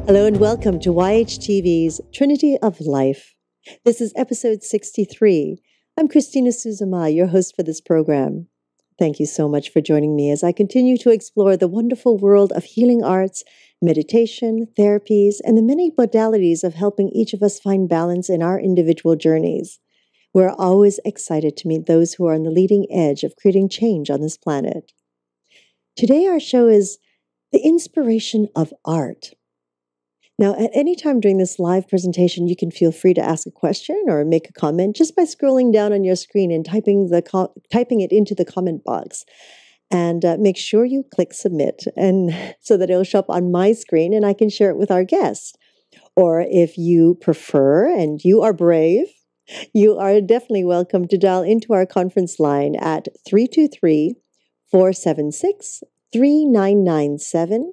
Hello and welcome to YHTV's Trinity of Life. This is episode 63. I'm Christina Suzuma, your host for this program. Thank you so much for joining me as I continue to explore the wonderful world of healing arts, meditation, therapies, and the many modalities of helping each of us find balance in our individual journeys. We're always excited to meet those who are on the leading edge of creating change on this planet. Today our show is the inspiration of art. Now, at any time during this live presentation, you can feel free to ask a question or make a comment just by scrolling down on your screen and typing it into the comment box. And make sure you click submit, and so that it'll show up on my screen and I can share it with our guests. Or if you prefer and you are brave, you are definitely welcome to dial into our conference line at 323-476-3997.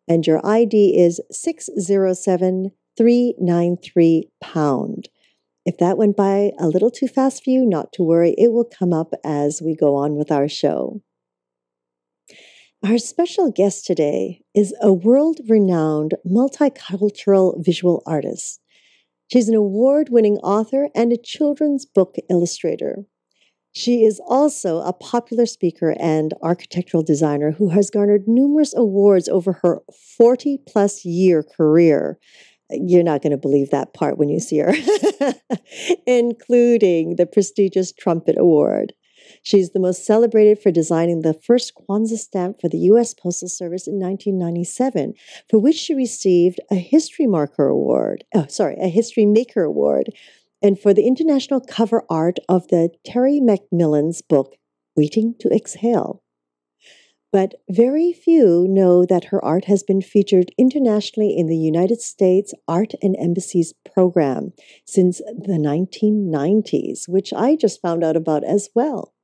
And your ID is 607393#. If that went by a little too fast for you, not to worry, it will come up as we go on with our show. Our special guest today is a world-renowned multicultural visual artist. She's an award-winning author and a children's book illustrator. She is also a popular speaker and architectural designer who has garnered numerous awards over her 40-plus year career. You're not going to believe that part when you see her, including the prestigious Trumpet Award. She's the most celebrated for designing the first Kwanzaa Stamp for the U.S. Postal Service in 1997, for which she received a History Maker Award, and for the international cover art of the Terry McMillan's book, Waiting to Exhale. But very few know that her art has been featured internationally in the United States Art and Embassies program since the 1990s, which I just found out about as well.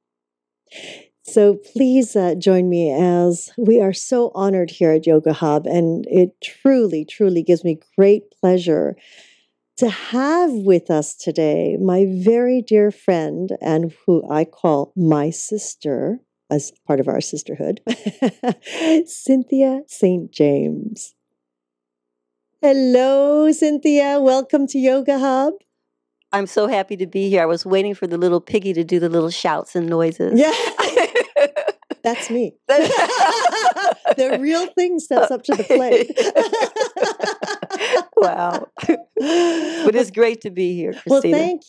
So please join me as we are so honored here at Yoga Hub, and it truly, truly gives me great pleasure to have with us today my very dear friend, and who I call my sister as part of our sisterhood, Cynthia St. James. Hello, Cynthia. Welcome to Yoga Hub. I'm so happy to be here. I was waiting for the little piggy to do the little shouts and noises. Yeah. That's me. The real thing steps up to the plate. Wow. But it's great to be here, Christina. Well,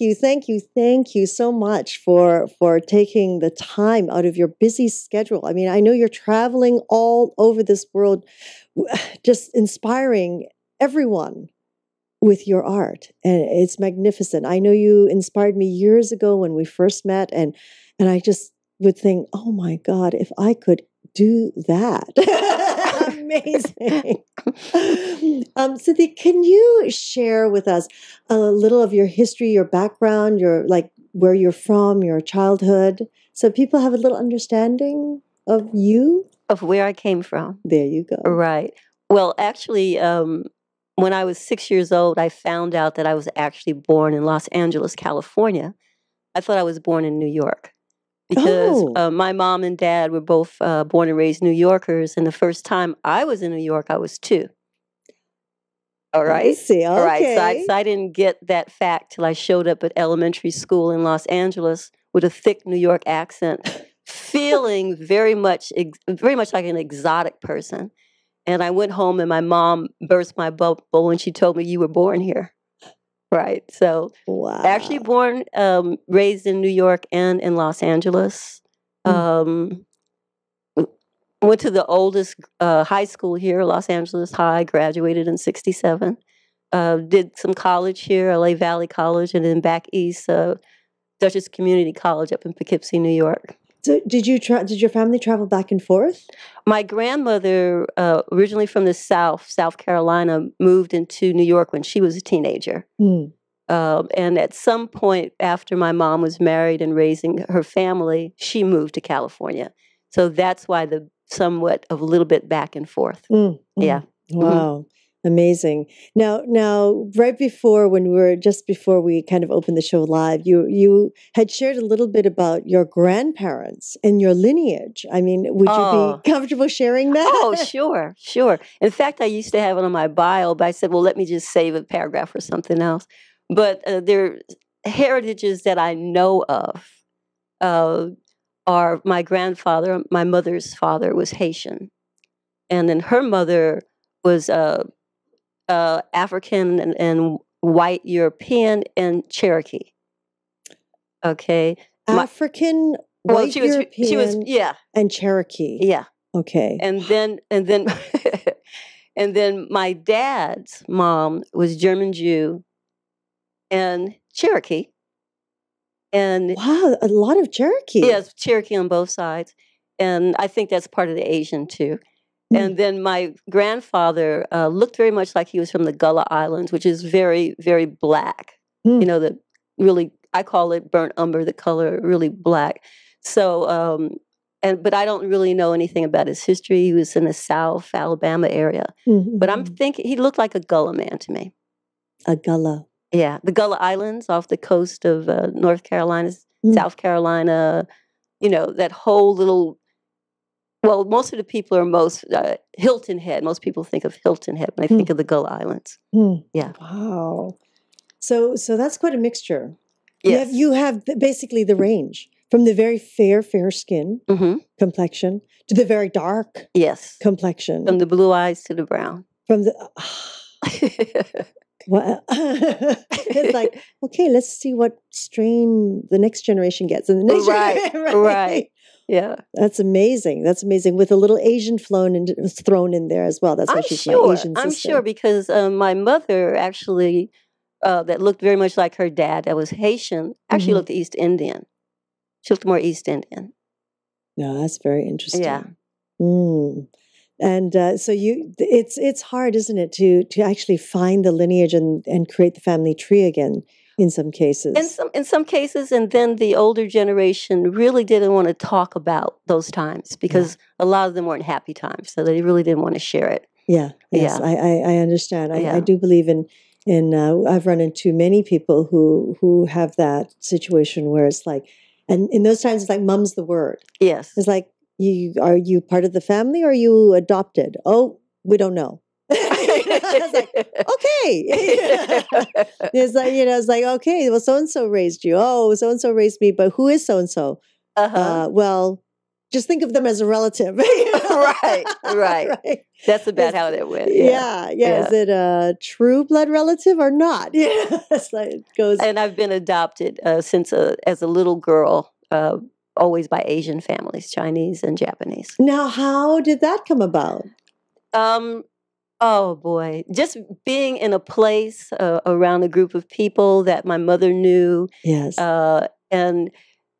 thank you so much for taking the time out of your busy schedule. I mean, I know you're traveling all over this world, just inspiring everyone with your art, and it's magnificent. I know you inspired me years ago when we first met, and I just would think, oh my God, if I could do that. Amazing. Cynthia, can you share with us a little of your history, your background, where you're from, your childhood, so people have a little understanding of you? Of where I came from. There you go. Right. Well, actually, when I was 6 years old, I found out that I was actually born in Los Angeles, California. I thought I was born in New York, because my mom and dad were both born and raised New Yorkers. And the first time I was in New York, I was 2. All right. I see. Okay. All right. So I didn't get that fact till I showed up at elementary school in Los Angeles with a thick New York accent, feeling very much like an exotic person. And I went home and my mom burst my bubble when she told me, you were born here. Right. So wow. Actually born, raised in New York and in Los Angeles. Went to the oldest high school here, Los Angeles High, graduated in 1967. Did some college here, LA Valley College, and then back east, Dutchess Community College up in Poughkeepsie, New York. So did your family travel back and forth? My grandmother, originally from the South Carolina, moved into New York when she was a teenager. And at some point after my mom was married and raising her family, she moved to California. So that's why somewhat of a little bit back and forth. Yeah. Wow. Amazing. Now, right before just before we kind of opened the show live, you had shared a little bit about your grandparents and your lineage. I mean, would you Oh, be comfortable sharing that? oh, sure, sure. In fact, I used to have it on my bio, but I said, well, let me just save a paragraph or something else. But there are heritages that I know of. Are my grandfather, my mother's father was Haitian, and then her mother was African and white European and Cherokee. Okay, African, well, white she was European, yeah, and Cherokee. yeah, Okay. and then and then my dad's mom was German Jew and Cherokee, and Wow, a lot of Cherokee. yes, Cherokee on both sides, and I think that's part of the Asian too. And then my grandfather looked very much like he was from the Gullah Islands, which is very, very black. You know, the really, I call it burnt umber, the color really black. So, but I don't really know anything about his history. He was in the South Alabama area. But I'm thinking he looked like a Gullah man to me. A Gullah. Yeah, the Gullah Islands off the coast of North Carolina, South Carolina, you know, that whole little. Well, most of the people are Hilton Head. Most people think of Hilton Head when they think of the Gullah Islands. Yeah. Wow. So that's quite a mixture. Yes. You have basically the range from the very fair skin complexion to the very dark complexion. From the blue eyes to the brown. From the well, it's like, okay, let's see what strain the next generation gets. And the next right. Yeah. That's amazing. That's amazing. With a little Asian thrown in there as well. That's why she's my Asian sister. I'm sure because my mother actually, that looked very much like her dad, that was Haitian, actually looked East Indian. She looked more East Indian. No, that's very interesting. Yeah. And so it's hard, isn't it, to actually find the lineage and create the family tree again in some cases. In some cases, and then the older generation really didn't want to talk about those times because a lot of them weren't happy times, so they really didn't want to share it. Yeah. Yes, I understand. I do believe in I've run into many people who have that situation where it's like, and in those times it's like mum's the word. Yes. It's like, are you part of the family or are you adopted? Oh, we don't know. I was like, okay. It's like, okay, well, so-and-so raised you. Oh, so-and-so raised me, but who is so-and-so? Well, just think of them as a relative. Right. That's about how that went. Yeah. Is it a true blood relative or not? It's like it goes. And I've been adopted since as a little girl, always by Asian families, Chinese and Japanese. Now, how did that come about? Oh boy, just being in a place around a group of people that my mother knew. Yes.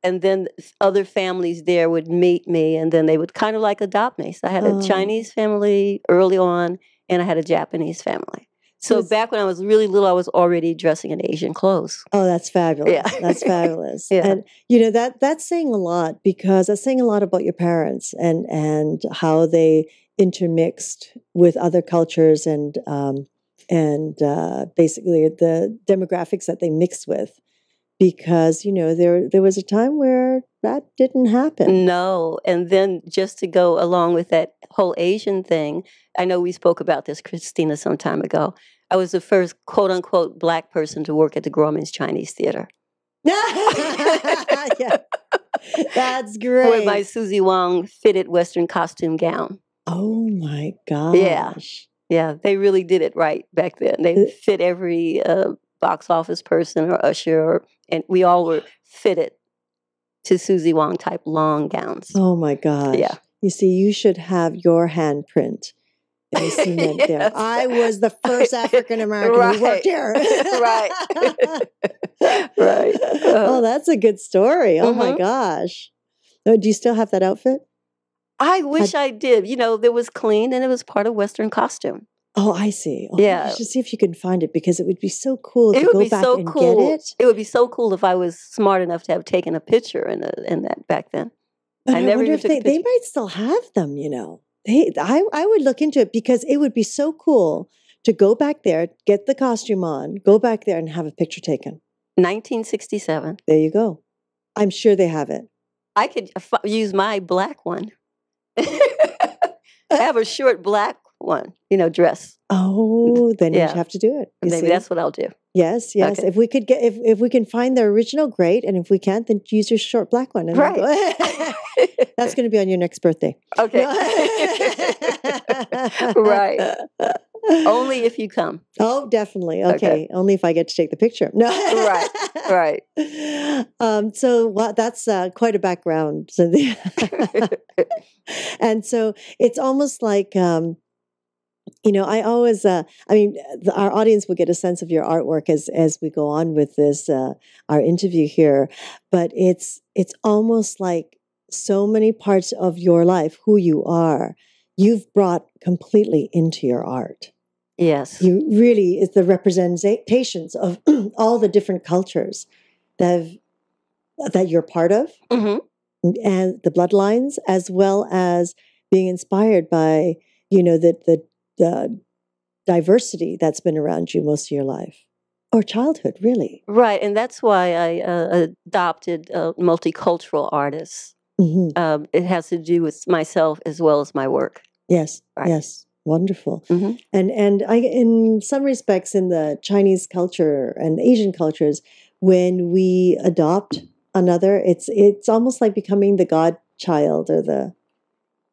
And then other families there would meet me, and then they would kind of like adopt me. So I had a Chinese family early on, and I had a Japanese family. So back when I was really little, I was already dressing in Asian clothes. Oh, that's fabulous. Yeah. That's fabulous. Yeah. And, that's saying a lot because that's saying a lot about your parents and how they intermixed with other cultures and basically the demographics that they mixed with. Because, there was a time where that didn't happen. No. And then just to go along with that whole Asian thing, I know we spoke about this, Christina, some time ago. I was the first, quote unquote, Black person to work at the Grauman's Chinese Theater. Yeah. That's great. With my Susie Wong fitted Western costume gown. Oh, my gosh. Yeah. They really did it right back then. They fit every box office person or usher, and we all were fitted to Susie Wong type long gowns. Oh my gosh. Yeah. You see, you should have your handprint in the cement there. I was the first African American who worked here. Right. Oh, that's a good story. Oh my gosh. Oh, do you still have that outfit? I wish I did. It was clean and it was part of Western costume. Oh, I see. Oh, yeah. You should see if you can find it because it would be so cool to go back and get it. It would be so cool if I was smart enough to have taken a picture in that back then. But I wonder if they might still have them, I would look into it because it would be so cool to go back there, get the costume on, go back there and have a picture taken? 1967. There you go. I'm sure they have it. I could use my black one. I have a short black one, dress. Oh, then Yeah. you'd have to do it. Maybe that's what I'll do. Yes. Okay. If we could get, if we can find the original, great. And if we can't, then use your short black one. And Right. That's going to be on your next birthday. Okay. Right. Only if you come. Oh, definitely. Okay. Only if I get to take the picture. No. Right. So that's quite a background, Cynthia. And so it's almost like, I always, our audience will get a sense of your artwork as we go on with this, our interview here, but it's almost like so many parts of your life, who you are, you've brought completely into your art. Yes. You really is the representations of all the different cultures that you're part of, mm-hmm. and the bloodlines, as well as being inspired by, the diversity that's been around you most of your life or childhood, really. Right. And that's why I adopted multicultural artists. Mm-hmm. It has to do with myself as well as my work. Yes. Right. Yes. Wonderful. Mm-hmm. And I, in some respects, in the Chinese culture and Asian cultures, when we adopt another, it's almost like becoming the godchild or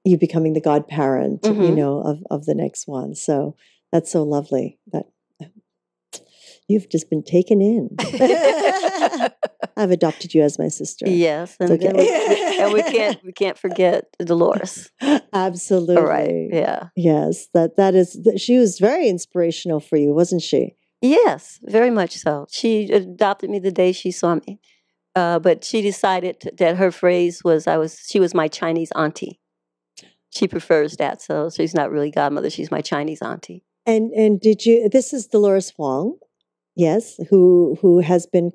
you becoming the godparent, mm-hmm. of the next one. So that's so lovely that you've just been taken in. I've adopted you as my sister. Yes, and we can't forget Dolores. Absolutely. All right. Yeah. Yes, she was very inspirational for you, wasn't she? Yes, very much so. She adopted me the day she saw me, but she decided that her phrase was she was my Chinese auntie. She prefers that, so she's not really godmother. She's my Chinese auntie. And this is Dolores Wong, yes, who has been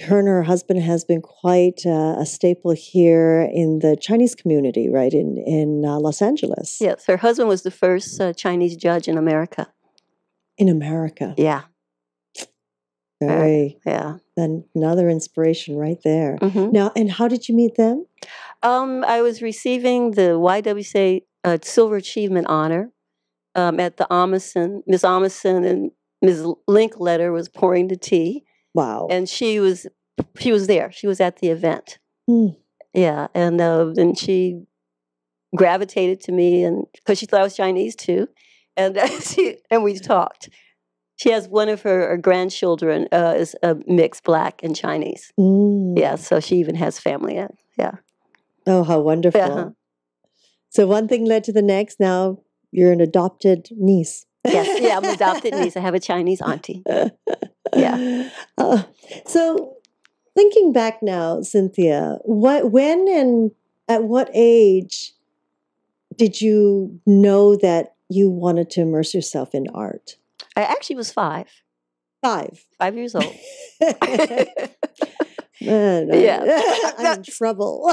her and her husband has been quite a staple here in the Chinese community, right, in Los Angeles. Yes, her husband was the first Chinese judge in America. In America? Yeah. Very. Yeah. Then another inspiration right there. Mm-hmm. Now, and how did you meet them? I was receiving the YWCA Silver Achievement Honor at the Amundsen. Miss Amundsen and Ms. Linkletter was pouring the tea. Wow. And she was there. She was at the event. Mm. Yeah. And then she gravitated to me, and because she thought I was Chinese too. And we talked. She has one of her grandchildren is mixed Black and Chinese. Mm. Yeah. So she even has family. Yeah. Oh, how wonderful. Uh-huh. So one thing led to the next. Now you're an adopted niece. Yes. Yeah. I'm an adopted niece. I have a Chinese auntie. Yeah. So thinking back now, Cynthia, when and at what age did you know that you wanted to immerse yourself in art? I actually was 5. 5. 5 years old. Man, yeah. I'm in trouble.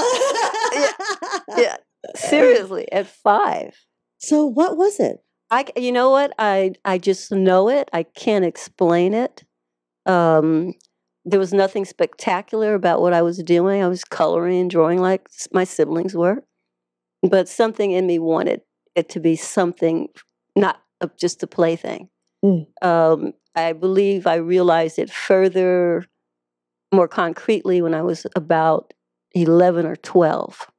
Yeah. Seriously, at 5. So what was it? You know what? I just know it. I can't explain it. There was nothing spectacular about what I was doing. I was coloring and drawing like my siblings were. But something in me wanted it to be something, not just a plaything. Mm. I believe I realized it further, more concretely when I was about 11 or 12.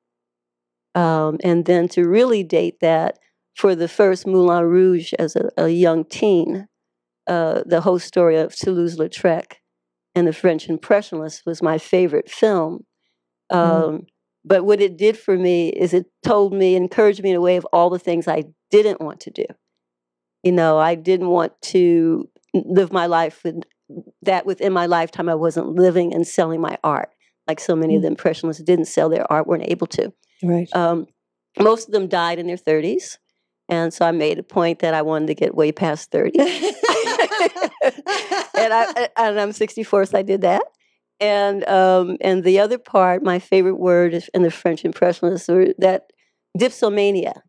And then to really date that, for the first Moulin Rouge as a young teen, the whole story of Toulouse-Lautrec and the French Impressionists was my favorite film. But what it did for me is it encouraged me in a way of all the things I didn't want to do. I didn't want to live my life within my lifetime I wasn't living and selling my art. Like so many of the Impressionists didn't sell their art, weren't able to. Right. Most of them died in their 30s. And so I made a point that I wanted to get way past 30. and I'm 64, so I did that. And the other part, my favorite word in the French Impressionists, were that dipsomania,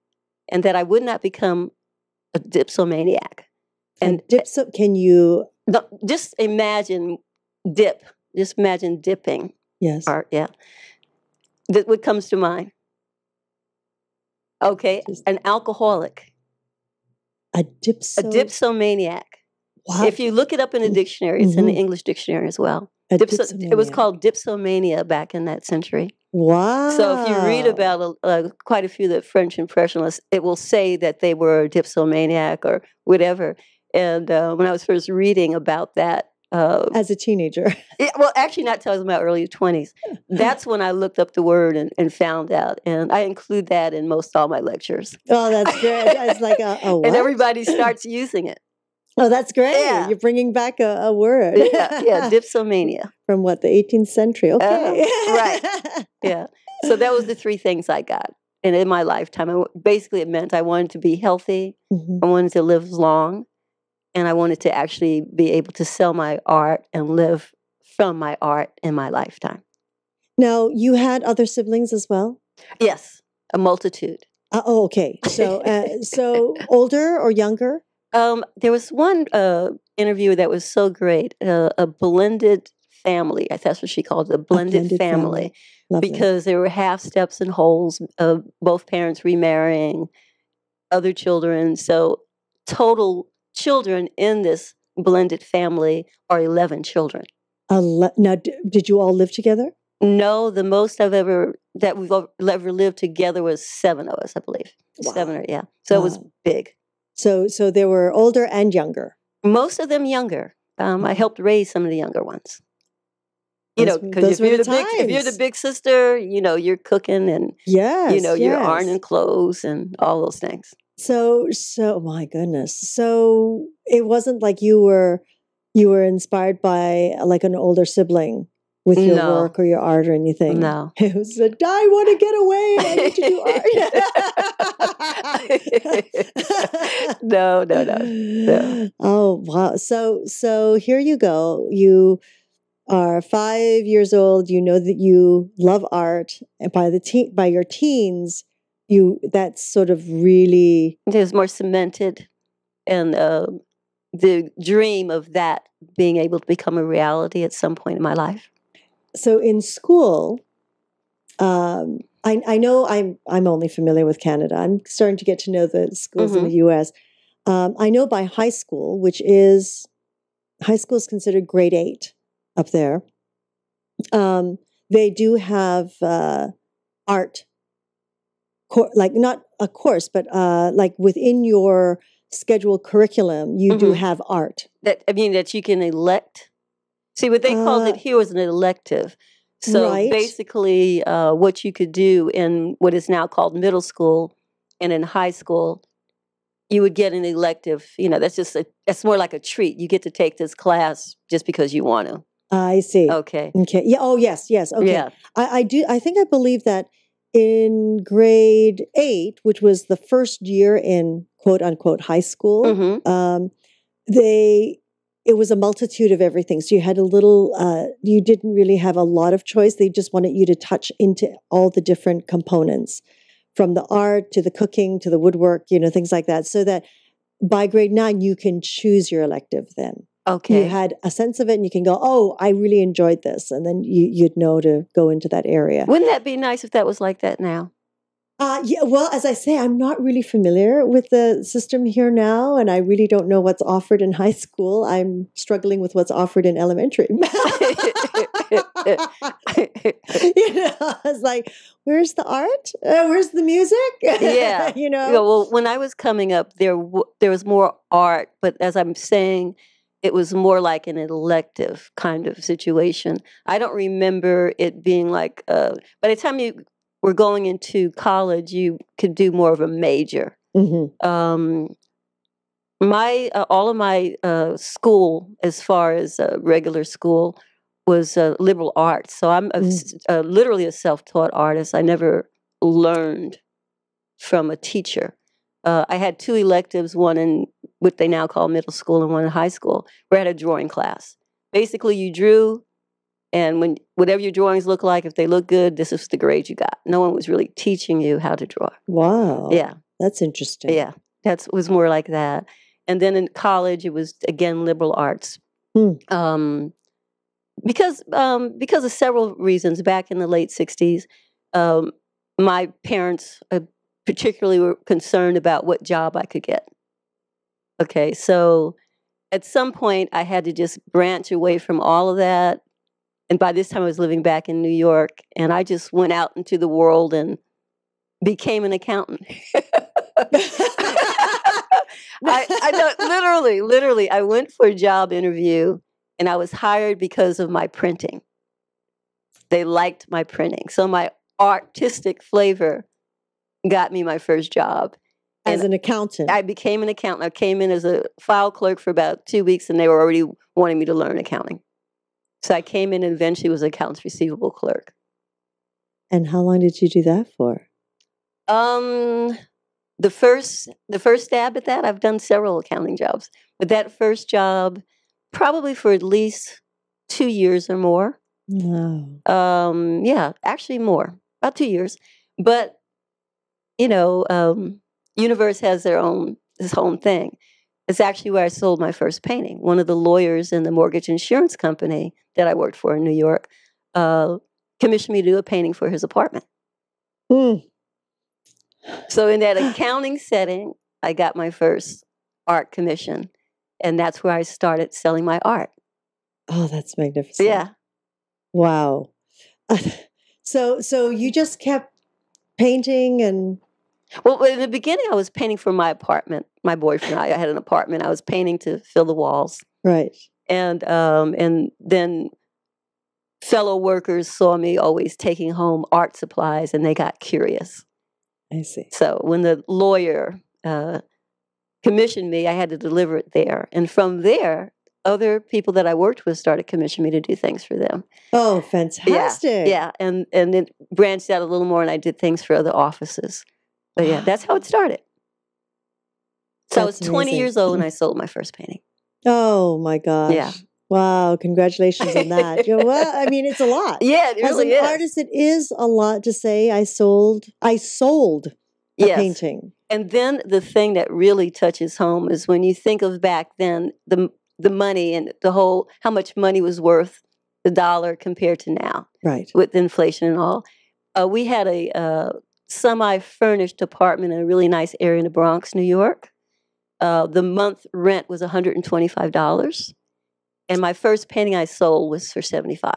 and that I would not become a dipsomaniac. And can you... Just imagine dip. Just imagine dipping. Yes. Art, yeah. What comes to mind? Okay, an alcoholic. A dipsomaniac. Wow. If you look it up in the dictionary, it's in the English dictionary as well. It was called dipsomania back in that century. Wow. So if you read about quite a few of the French impressionists, it will say that they were a dipsomaniac or whatever. And when I was first reading about that, as a teenager. Yeah, well, actually not until I was in my early 20s. That's when I looked up the word and found out. And I include that in most all my lectures. Oh, that's great. It's like what? And everybody starts using it. Oh, that's great. Yeah. You're bringing back a word. Yeah, dipsomania. From what, the 18th century? Okay. Right. Yeah. So that was the three things I got. And in my lifetime, basically it meant I wanted to be healthy. I wanted to live long. And I wanted to actually be able to sell my art and live from my art in my lifetime. Now, you had other siblings as well? Yes, a multitude. Oh, okay. So older or younger? There was one interview that was so great, a blended family. I think that's what she called it, a blended family. Because there were half steps and wholes, both parents remarrying, other children. So total children in this blended family are 11 children. Now, did you all live together? No, the most we've ever lived together was 7 of us, I believe. Wow. 7 or, yeah. So it was big. So there were older and younger. Most of them younger. I helped raise some of the younger ones. Because if you're the big sister, you're cooking and you're ironing clothes and all those things. So my goodness. So it wasn't like you were inspired by like an older sibling with your work or your art or anything. No. It was I want to get away. I need to do art. No. Oh, wow. So here you go. You are 5 years old. You know that you love art, and by your teens, that's sort of really... It was more cemented, and the dream of that being able to become a reality at some point in my life. So in school, I know I'm only familiar with Canada. I'm starting to get to know the schools in the U.S. I know by high school is considered grade 8 up there. They do have art, like not a course, but like within your scheduled curriculum, you do have art. That you can elect. See, what they called it here was an elective. So basically, what you could do in what is now called middle school and in high school, you would get an elective. That's more like a treat. You get to take this class just because you want to. I see. Okay. Yeah. Oh, yes. Okay. Yeah. I believe that in grade 8, which was the first year in quote unquote high school, it was a multitude of everything. So you had you didn't really have a lot of choice. They just wanted you to touch into all the different components, from the art to the cooking to the woodwork, things like that. So that by grade 9, you can choose your elective then. Okay. You had a sense of it and you can go, oh, I really enjoyed this. And then you'd know to go into that area. Wouldn't that be nice if that was like that now? Yeah, well, as I say, I'm not really familiar with the system here now, and I really don't know what's offered in high school. I'm struggling with what's offered in elementary. It's like, where's the art? Where's the music? Yeah. Well, when I was coming up, there was more art, but as I'm saying, it was more like an elective kind of situation. I don't remember it being like, by the time you were going into college, you could do more of a major. All of my school, as far as regular school, was liberal arts. So I'm literally a self-taught artist. I never learned from a teacher. I had 2 electives, one in what they now call middle school and one in high school, where I had a drawing class. Basically, you drew, and whatever your drawings look like, if they look good, this is the grade you got. No one was really teaching you how to draw. Wow. Yeah. That's interesting. Yeah. That was more like that. And then in college, it was, again, liberal arts. Because of several reasons. Back in the late 60s, my parents particularly were concerned about what job I could get. Okay, so at some point, I had to just branch away from all of that. And by this time, I was living back in New York, and I just went out into the world and became an accountant. I know, literally, I went for a job interview, and I was hired because of my printing. They liked my printing. So my artistic flavor got me my first job. As an accountant? I became an accountant. I came in as a file clerk for about 2 weeks, and they were already wanting me to learn accounting. So I came in and eventually was accounts receivable clerk. And how long did you do that for? The first stab at that, I've done several accounting jobs. But that first job, probably for at least 2 years or more. Wow. Yeah, actually more, about 2 years. But, Universe has this own thing. It's actually where I sold my first painting. One of the lawyers in the mortgage insurance company that I worked for in New York commissioned me to do a painting for his apartment. So in that accounting setting, I got my first art commission, and that's where I started selling my art. Oh, that's magnificent. Yeah. Wow. So you just kept painting and... Well, in the beginning, I was painting for my apartment. My boyfriend and I had an apartment. I was painting to fill the walls. Right. And then fellow workers saw me always taking home art supplies, and they got curious. I see. So when the lawyer commissioned me, I had to deliver it there. And from there, other people that I worked with started commissioning me to do things for them. Oh, fantastic. Yeah. And it branched out a little more, and I did things for other offices. But yeah, that's how it started. So I was 20 years old when I sold my first painting. Oh my gosh. Yeah. Wow. Congratulations on that. Well, I mean, it's a lot. Yeah, it really is. As an artist, it is a lot to say I sold a painting. And then the thing that really touches home is when you think of back then, the money and how much money was worth, the dollar compared to now. Right. With inflation and all. We had a semi-furnished apartment in a really nice area in the Bronx, New York. The month rent was $125. And my first painting I sold was for $75.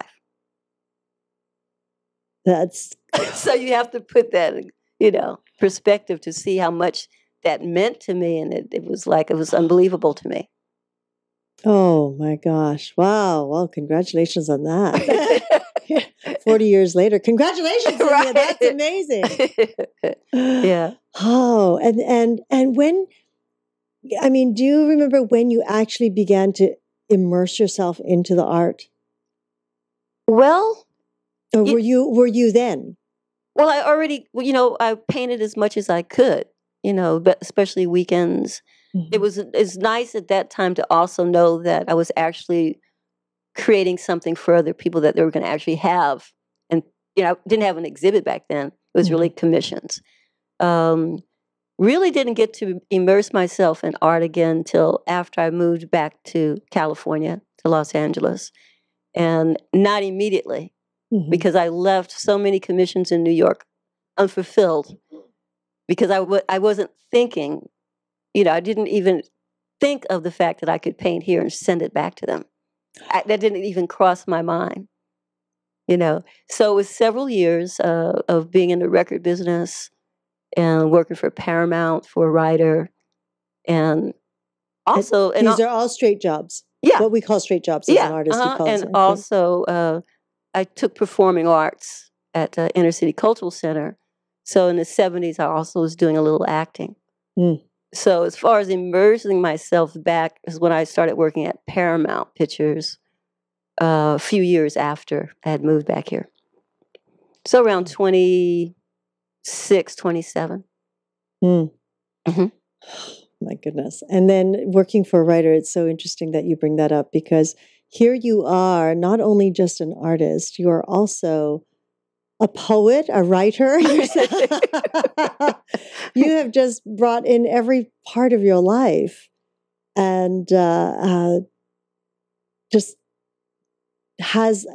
That's... So you have to put that in, perspective to see how much that meant to me. And it was unbelievable to me. Oh my gosh. Wow. Well, congratulations on that. 40 years later. Congratulations. Right. That's amazing. Yeah. Oh, and when, I mean, do you remember when you actually began to immerse yourself into the art? Well, or were you then? Well, I painted as much as I could, but especially weekends. Mm-hmm. It's nice at that time to also know that I was actually creating something for other people that they were going to actually have. And, I didn't have an exhibit back then. It was really commissions. Really didn't get to immerse myself in art again until after I moved back to California, to Los Angeles. And not immediately, because I left so many commissions in New York unfulfilled because I wasn't thinking, I didn't even think of the fact that I could paint here and send it back to them. That didn't even cross my mind, So it was several years of being in the record business and working for Paramount, for a writer, and also... These are all straight jobs. Yeah. What we call straight jobs as an artist. Also, I took performing arts at Inner City Cultural Center. So in the 70s, I also was doing a little acting. So as far as immersing myself back is when I started working at Paramount Pictures a few years after I had moved back here. So around 26, 27. My goodness. And then working for a writer, it's so interesting that you bring that up because here you are, not only just an artist, you are also a poet, a writer. You have just brought in every part of your life. and just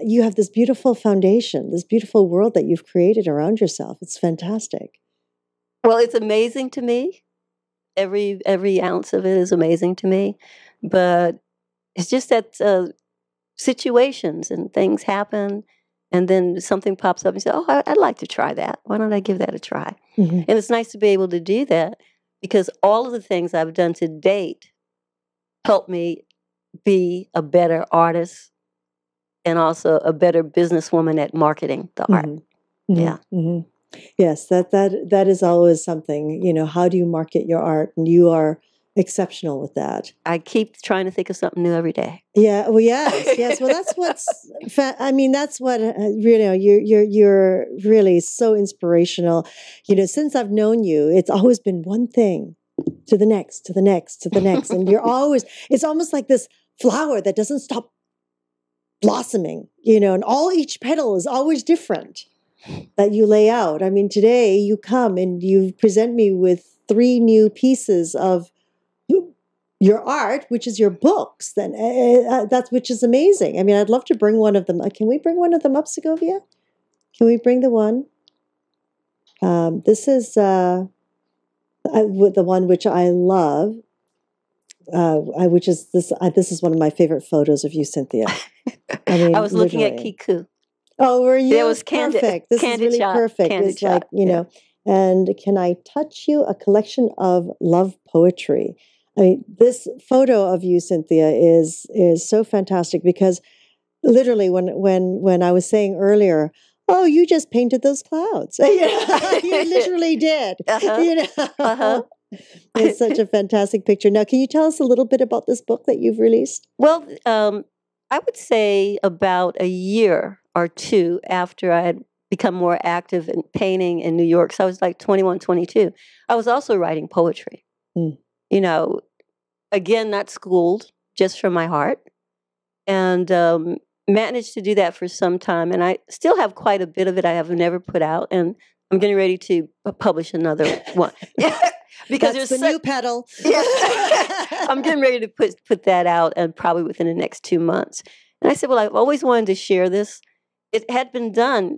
you have this beautiful foundation, this beautiful world that you've created around yourself. It's fantastic. Well, it's amazing to me. Every ounce of it is amazing to me, but it's just that situations and things happen, and then something pops up and you say, "Oh, I'd like to try that. Why don't I give that a try?" Mm-hmm. And it's nice to be able to do that because all of the things I've done to date help me be a better artist and also a better businesswoman at marketing the art. Mm-hmm. Yeah. Mm-hmm. Yes, that is always something. How do you market your art? And you are exceptional with that. I keep trying to think of something new every day. Yeah. Well, yes. Well, that's that's what you're really so inspirational. Since I've known you, it's always been one thing to the next, to the next, to the next, and it's almost like this flower that doesn't stop blossoming. And each petal is always different that you lay out. I mean, today you come and you present me with 3 new pieces of your art, which is your books. Then which is amazing. I mean, I'd love to bring one of them. Can we bring one of them up, Segovia? Can we bring the one? This is the one which I love. Which is this? This is one of my favorite photos of you, Cynthia. I mean, I was looking at Kiku. Oh, were you? It was candid. Perfect. This is really shot, perfect. It's shot, like, and Can I Touch You? A collection of love poetry. I mean, this photo of you, Cynthia, is so fantastic because literally when I was saying earlier, oh, you just painted those clouds. You literally did. It's such a fantastic picture. Now, can you tell us a little bit about this book that you've released? Well, I would say about a year or 2 after I had become more active in painting in New York. So I was like 21, 22. I was also writing poetry. Again, not schooled, just from my heart. And managed to do that for some time. And I still have quite a bit of it I have never put out. And I'm getting ready to publish another one. Because that's there's the new pedal. Yeah. I'm getting ready to put that out, and probably within the next 2 months. And I said, well, I've always wanted to share this. It had been done.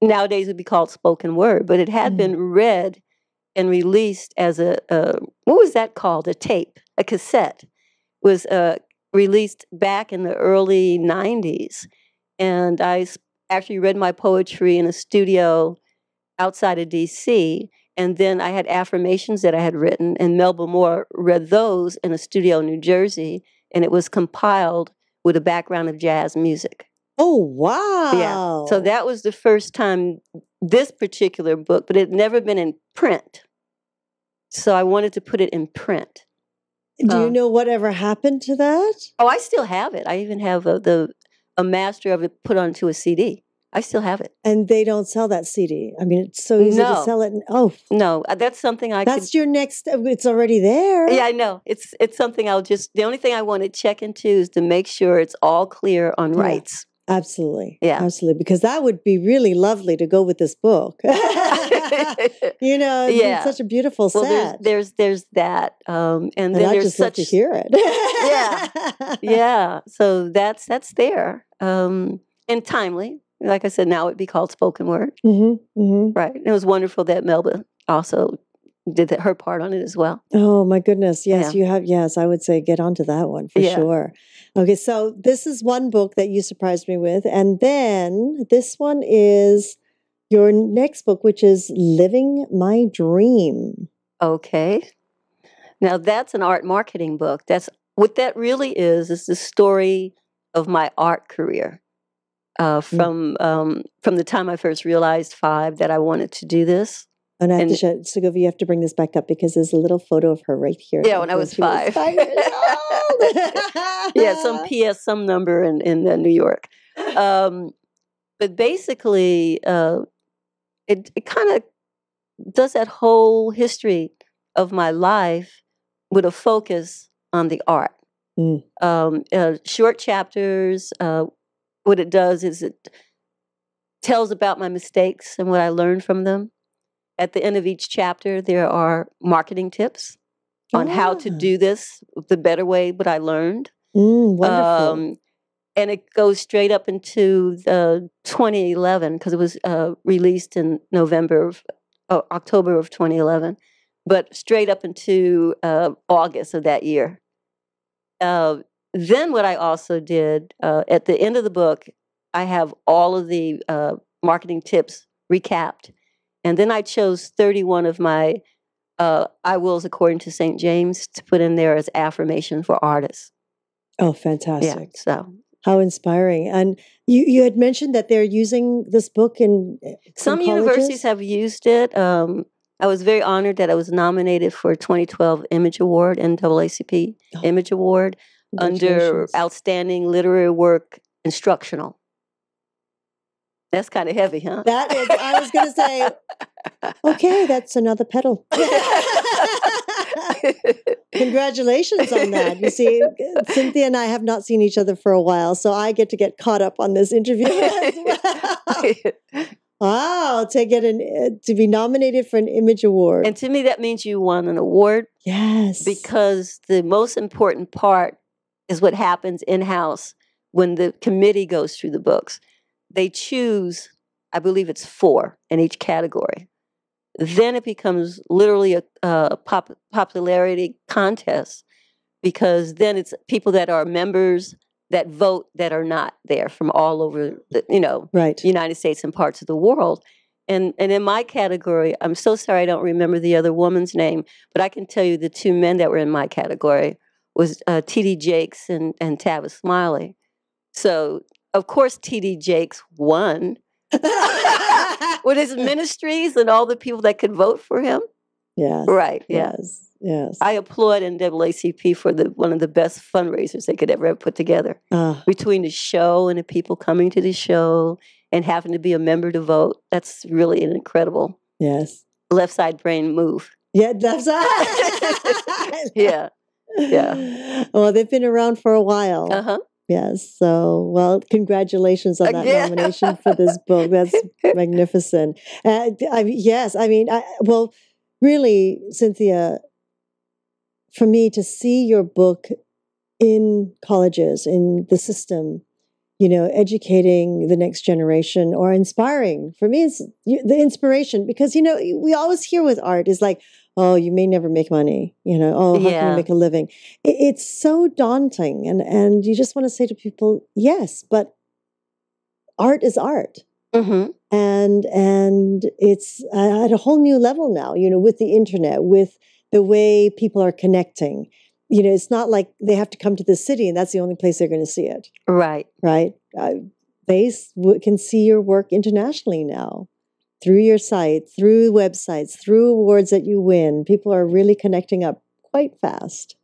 Nowadays it would be called spoken word, but it had been read and released as a what was that called? A tape, a cassette. Was released back in the early 90s. And I actually read my poetry in a studio outside of D.C., and then I had affirmations that I had written, and Melba Moore read those in a studio in New Jersey, and it was compiled with a background of jazz music. Oh, wow. Yeah. So that was the first time, this particular book, but it had never been in print. So I wanted to put it in print. Do you know whatever happened to that? Oh, I still have it. I even have a master of it put onto a CD. I still have it. And they don't sell that CD. I mean, it's so easy to sell it. No, that's something That's your next, it's already there. Yeah, I know. It's something the only thing I want to check into is to make sure it's all clear on rights. Absolutely. Yeah. Absolutely. Because that would be really lovely to go with this book. It's such a beautiful set. Well, there's that. And then I just love to hear it. Yeah. So that's there. And timely. Like I said, now it'd be called spoken word. Mm-hmm, mm-hmm. Right. And it was wonderful that Melba also did her part on it as well. Oh, my goodness. Yes, you have. Yes, I would say get onto that one for sure. Okay, so this is one book that you surprised me with. And then this one is your next book, which is Living My Dream. Okay. Now, that's an art marketing book. That's what that really is the story of my art career. From the time I first realized 5 that I wanted to do this. And I have to show, Segovia, you have to bring this back up because there's a little photo of her right here. Yeah, when I was 5. 5 years old. Yeah, some PS, some number in New York. But basically, it kind of does that whole history of my life with a focus on the art. Short chapters. What it does is it tells about my mistakes and what I learned from them. At the end of each chapter, there are marketing tips on how to do this the better way, what I learned. Wonderful. And it goes straight up into 2011 because it was released in October of 2011, but straight up into August of that year. Then what I also did at the end of the book, I have all of the marketing tips recapped. And then I chose 31 of my I wills according to St. James to put in there as affirmation for artists. Oh, fantastic. Yeah, so. How inspiring. And you had mentioned that they're using this book in some universities have used it. I was very honored that I was nominated for a 2012 Image Award, NAACP Image Award, under Outstanding Literary Work Instructional. That's kind of heavy, huh? That is, I was going to say, okay, that's another pedal. Congratulations on that. You see, Cynthia and I have not seen each other for a while, so I get to get caught up on this interview as well. Wow, to be nominated for an Image Award. And to me, that means you won an award. Yes. Because the most important part is what happens in-house when the committee goes through the books. They choose, I believe it's 4 in each category. Then it becomes literally a popularity contest, because then it's people that are members that vote that are not there from all over the, right. United States and parts of the world. And in my category, I'm so sorry I don't remember the other woman's name, but I can tell you the 2 men that were in my category was T.D. Jakes and Tavis Smiley. So, of course, T.D. Jakes won. With his ministries and all the people that could vote for him. Yes. Right. Yeah. Yes. I applaud NAACP for one of the best fundraisers they could ever have put together. Between the show and the people coming to the show and having to be a member to vote. That's really an incredible left side brain move. Yeah, left side. Yeah. Yeah. Well, they've been around for a while. Uh-huh. Yes. So, well, congratulations on that nomination for this book. That's magnificent. Really, Cynthia, for me to see your book in colleges, in the system, educating the next generation or inspiring, for me, it's the inspiration, because, we always hear with art is like, oh, you may never make money, how can you make a living? It's so daunting. And you just want to say to people, yes, but art is art. Mm-hmm. And it's at a whole new level now, with the internet, with the way people are connecting. It's not like they have to come to the city and that's the only place they're going to see it. Right. Right. They can see your work internationally now. Through your site, through websites, through awards that you win. People are really connecting up quite fast.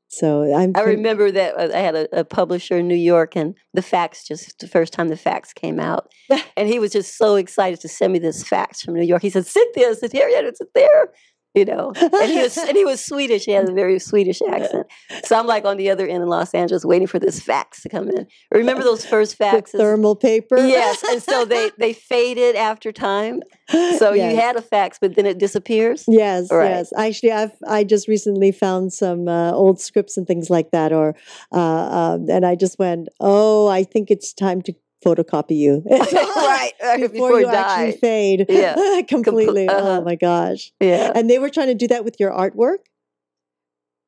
So I remember that I had a publisher in New York, and the first time the fax came out, and he was just so excited to send me this fax from New York. He said, "Cynthia, is it here yet? Is it there?" And he was Swedish. He had a very Swedish accent. So I'm like on the other end in Los Angeles waiting for this fax to come in. Remember those first faxes? The thermal paper? Yes. And so they faded after time. So you had a fax, but then it disappears? Yes, right. Yes. Actually, I just recently found some old scripts and things like that, and I just went, I think it's time to photocopy you. Right. Before you actually fade. Yeah. Completely. Oh my gosh. Yeah. And they were trying to do that with your artwork?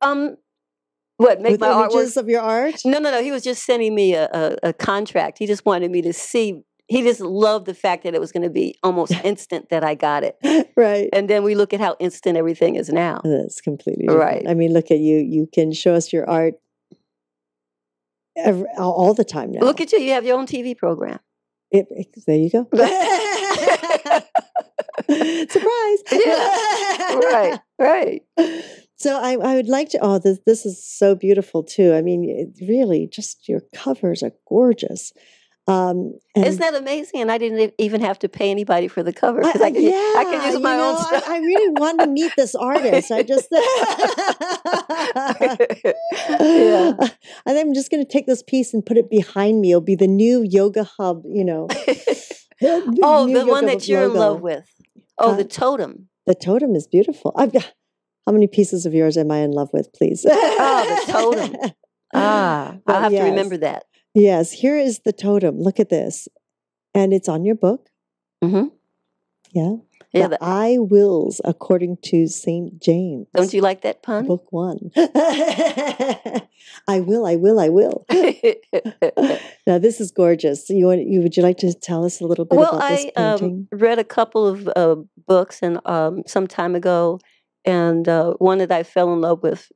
What, make with my images artwork? Of your art? No. He was just sending me a contract. He just wanted me to see. He just loved the fact that it was going to be almost instant that I got it. Right. And then we look at how instant everything is now. That's completely different. Right. I mean, look at you. You can show us your art all the time now. Look at you. You have your own TV program. There you go. Surprise. Yeah. Right. So I would like to, this is so beautiful too. I mean, really, just your covers are gorgeous. Isn't that amazing? And I didn't even have to pay anybody for the cover, because I can use my own stuff. I really want to meet this artist. I just, and I'm just going to take this piece and put it behind me. It'll be the new yoga hub, the one that you're in love with. Oh, the totem. The totem is beautiful. How many pieces of yours am I in love with, please? Oh, the totem. I'll have to remember that. Yes, here is the totem. Look at this. And it's on your book. Mm-hmm. Yeah. Yeah, the I wills, according to St. James. Don't you like that pun? Book 1. I will. Now, this is gorgeous. Would you like to tell us a little bit about this painting? I read a couple of books and some time ago, and one that I fell in love with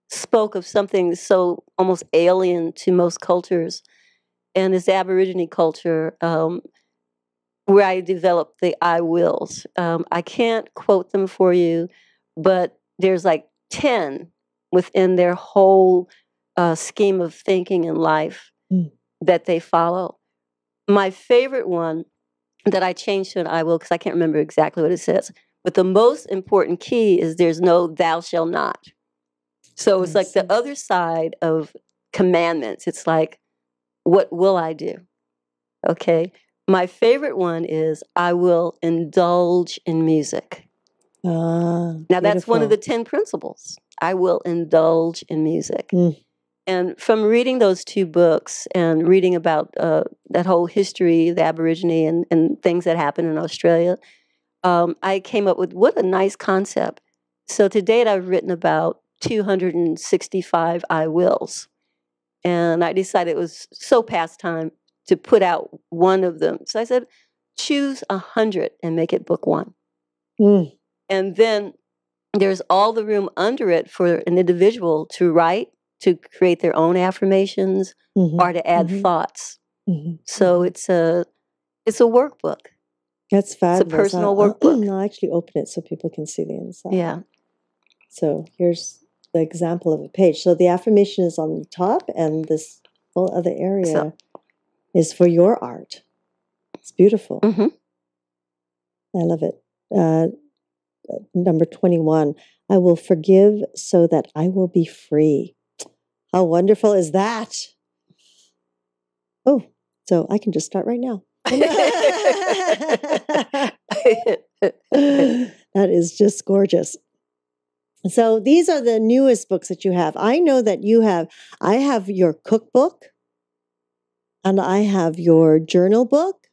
spoke of something so almost alien to most cultures, and it's Aborigine culture, where I developed the I wills. I can't quote them for you, but there's like 10 within their whole scheme of thinking and life that they follow. My favorite one that I changed to an I will, because I can't remember exactly what it says, but the most important key is there's no thou shall not. So it's like the other side of commandments. It's like, what will I do? Okay. My favorite one is I will indulge in music. Now, that's one of the 10 principles. I will indulge in music. And from reading those 2 books and reading about that whole history, the Aborigine and things that happened in Australia, I came up with what a nice concept. So to date, I've written about 265 I wills. And I decided it was so past time to put out one of them. So I said, choose 100 and make it book 1. And then there's all the room under it for an individual to write, to create their own affirmations, or to add thoughts. So it's a workbook. That's fabulous. It's a personal workbook. I'll actually open it so people can see the inside. Yeah. So here's the example of a page. So the affirmation is on the top, and this whole other area is for your art. It's beautiful. I love it. Number 21, I will forgive so that I will be free. How wonderful is that? Oh, so I can just start right now. That is just gorgeous. So these are the newest books that you have. I know that I have your cookbook, and I have your journal book,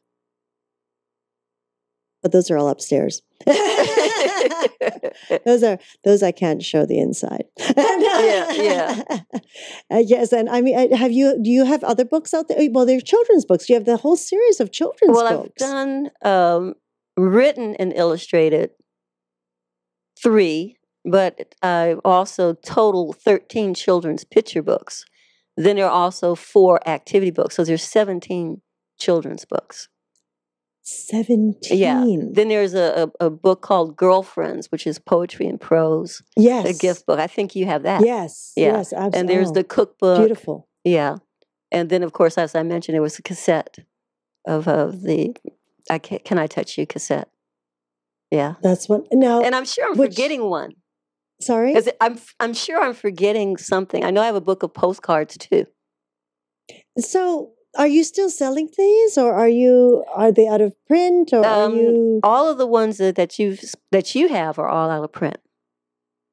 but those are all upstairs. Those I can't show the inside. Yes, and I mean, do you have other books out there? Well, they're children's books. You have the whole series of children's books. Well, I've done written and illustrated 3, but I also total 13 children's picture books. Then there are also 4 activity books. So there's 17 children's books. 17. Yeah. Then there's a book called Girlfriends, which is poetry and prose. Yes. A gift book. I think you have that. Yes. Yeah. Yes, absolutely. And there's the cookbook. Beautiful. Yeah. And then, of course, as I mentioned, there was a cassette of the Can I Touch You cassette. Yeah. That's what. Now, and I'm sure I'm forgetting one. Sorry? I'm sure I'm forgetting something. I know I have a book of postcards, too. So, are you still selling these, or are they out of print, or are you? All of the ones that you have are all out of print.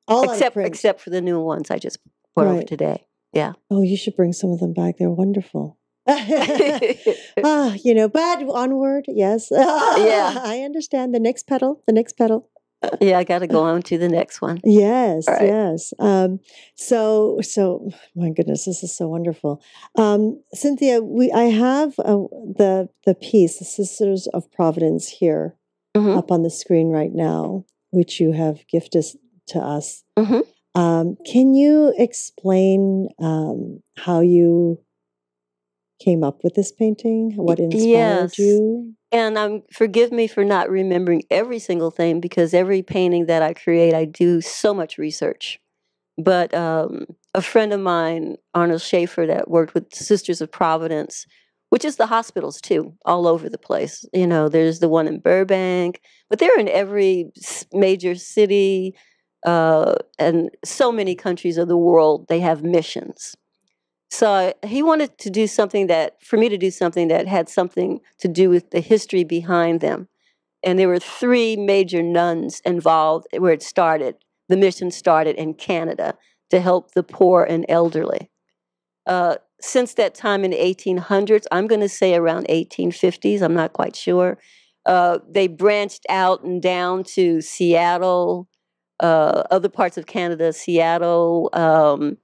All out of print, except for the new ones I just brought over today. Yeah. Oh, you should bring some of them back. They're wonderful. But onward, yes. Yeah. I understand. The next pedal. Yeah, I got to go on to the next one. Yes, right. Yes. So, my goodness, this is so wonderful. Cynthia, I have the piece, the Sisters of Providence, here up on the screen right now, which you have gifted to us. Can you explain how you came up with this painting? What inspired you? And forgive me for not remembering every single thing, because every painting that I create, I do so much research. But a friend of mine, Arnold Schaefer, that worked with Sisters of Providence, which is the hospitals too, all over the place. You know, there's the one in Burbank, but they're in every major city and so many countries of the world. They have missions. So he wanted to do something for me to do something that had something to do with the history behind them. And there were 3 major nuns involved where it started. the mission started in Canada to help the poor and elderly. Since that time in the 1800s, I'm going to say around 1850s, I'm not quite sure, they branched out and down to Seattle, other parts of Canada, Seattle,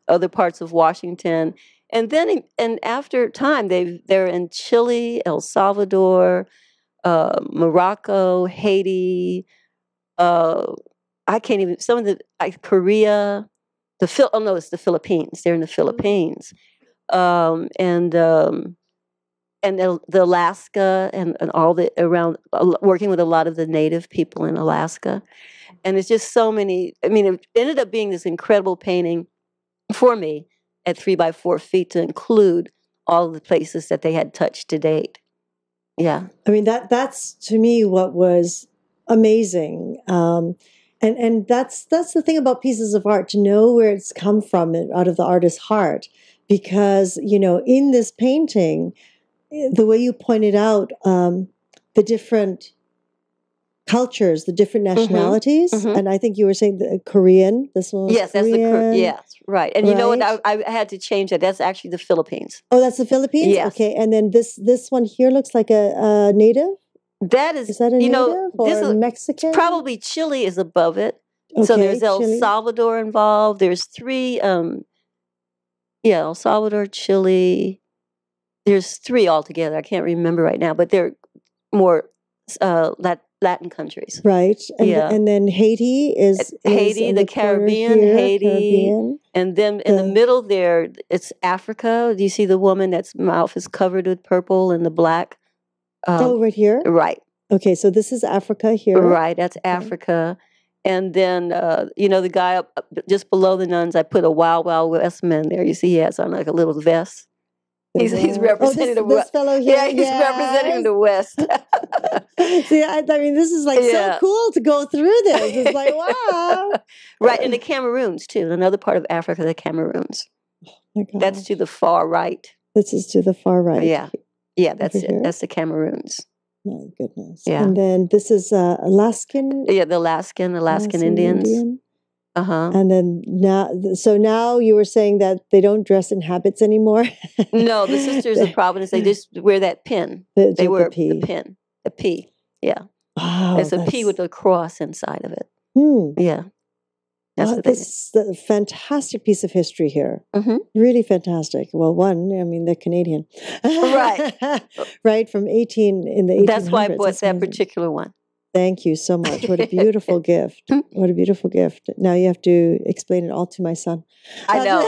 other parts of Washington. And then, and after time, they're in Chile, El Salvador, Morocco, Haiti, I can't even, some of the, Korea, oh no, it's the Philippines. They're in the Philippines. And the Alaska and all the around, working with a lot of the native people in Alaska. And it's just so many, I mean, it ended up being this incredible painting for me at 3 by 4 feet to include all of the places that they had touched to date. Yeah. I mean, that's to me what was amazing. And that's the thing about pieces of art, to know where it's come from, out of the artist's heart. Because, in this painting, the way you pointed out, the different cultures, the different nationalities, and I think you were saying the Korean, this one was yes, Korean. Yes, right. And you know what? I had to change that. That's actually the Philippines. Oh, that's the Philippines? Yes. Okay, and then this one here looks like a native? Is that a native or Mexican? Probably Chile is above it. Okay, so there's El Chile. Salvador involved. There's 3, El Salvador, Chile. There's 3 altogether. I can't remember right now, but they're more Latin countries. Right. And then Haiti is Haiti, the Caribbean, Haiti. And then in the middle there, it's Africa. Do you see the woman that's mouth is covered with purple and the black? Right here? Right. Okay, so this is Africa here. Right, that's Africa. And then, the guy up just below the nuns, I put a Wild Wild West man there. You see he has on like a little vest. He's representing the West. This fellow here. Yeah, he's representing the West. See, I mean, this is like so cool to go through this. It's like, wow. Right, and the Cameroons too. Another part of Africa, the Cameroons. Oh my God. That's to the far right. This is to the far right. Yeah, that's it. That's the Cameroons. My goodness. Yeah. And then this is Alaskan. Yeah, the Alaskan Indians. Indian. And then now you were saying that they don't dress in habits anymore. No, the Sisters of Providence, they just wear that pin. They wear the pin, the P. Yeah. Wow, it's a P with a cross inside of it. Yeah. This is a fantastic piece of history here. Really fantastic. Well, they're Canadian. Right. Right, from in the 1800s. That's why I bought that particular one. Thank you so much. What a beautiful gift. What a beautiful gift. Now you have to explain it all to my son. I know.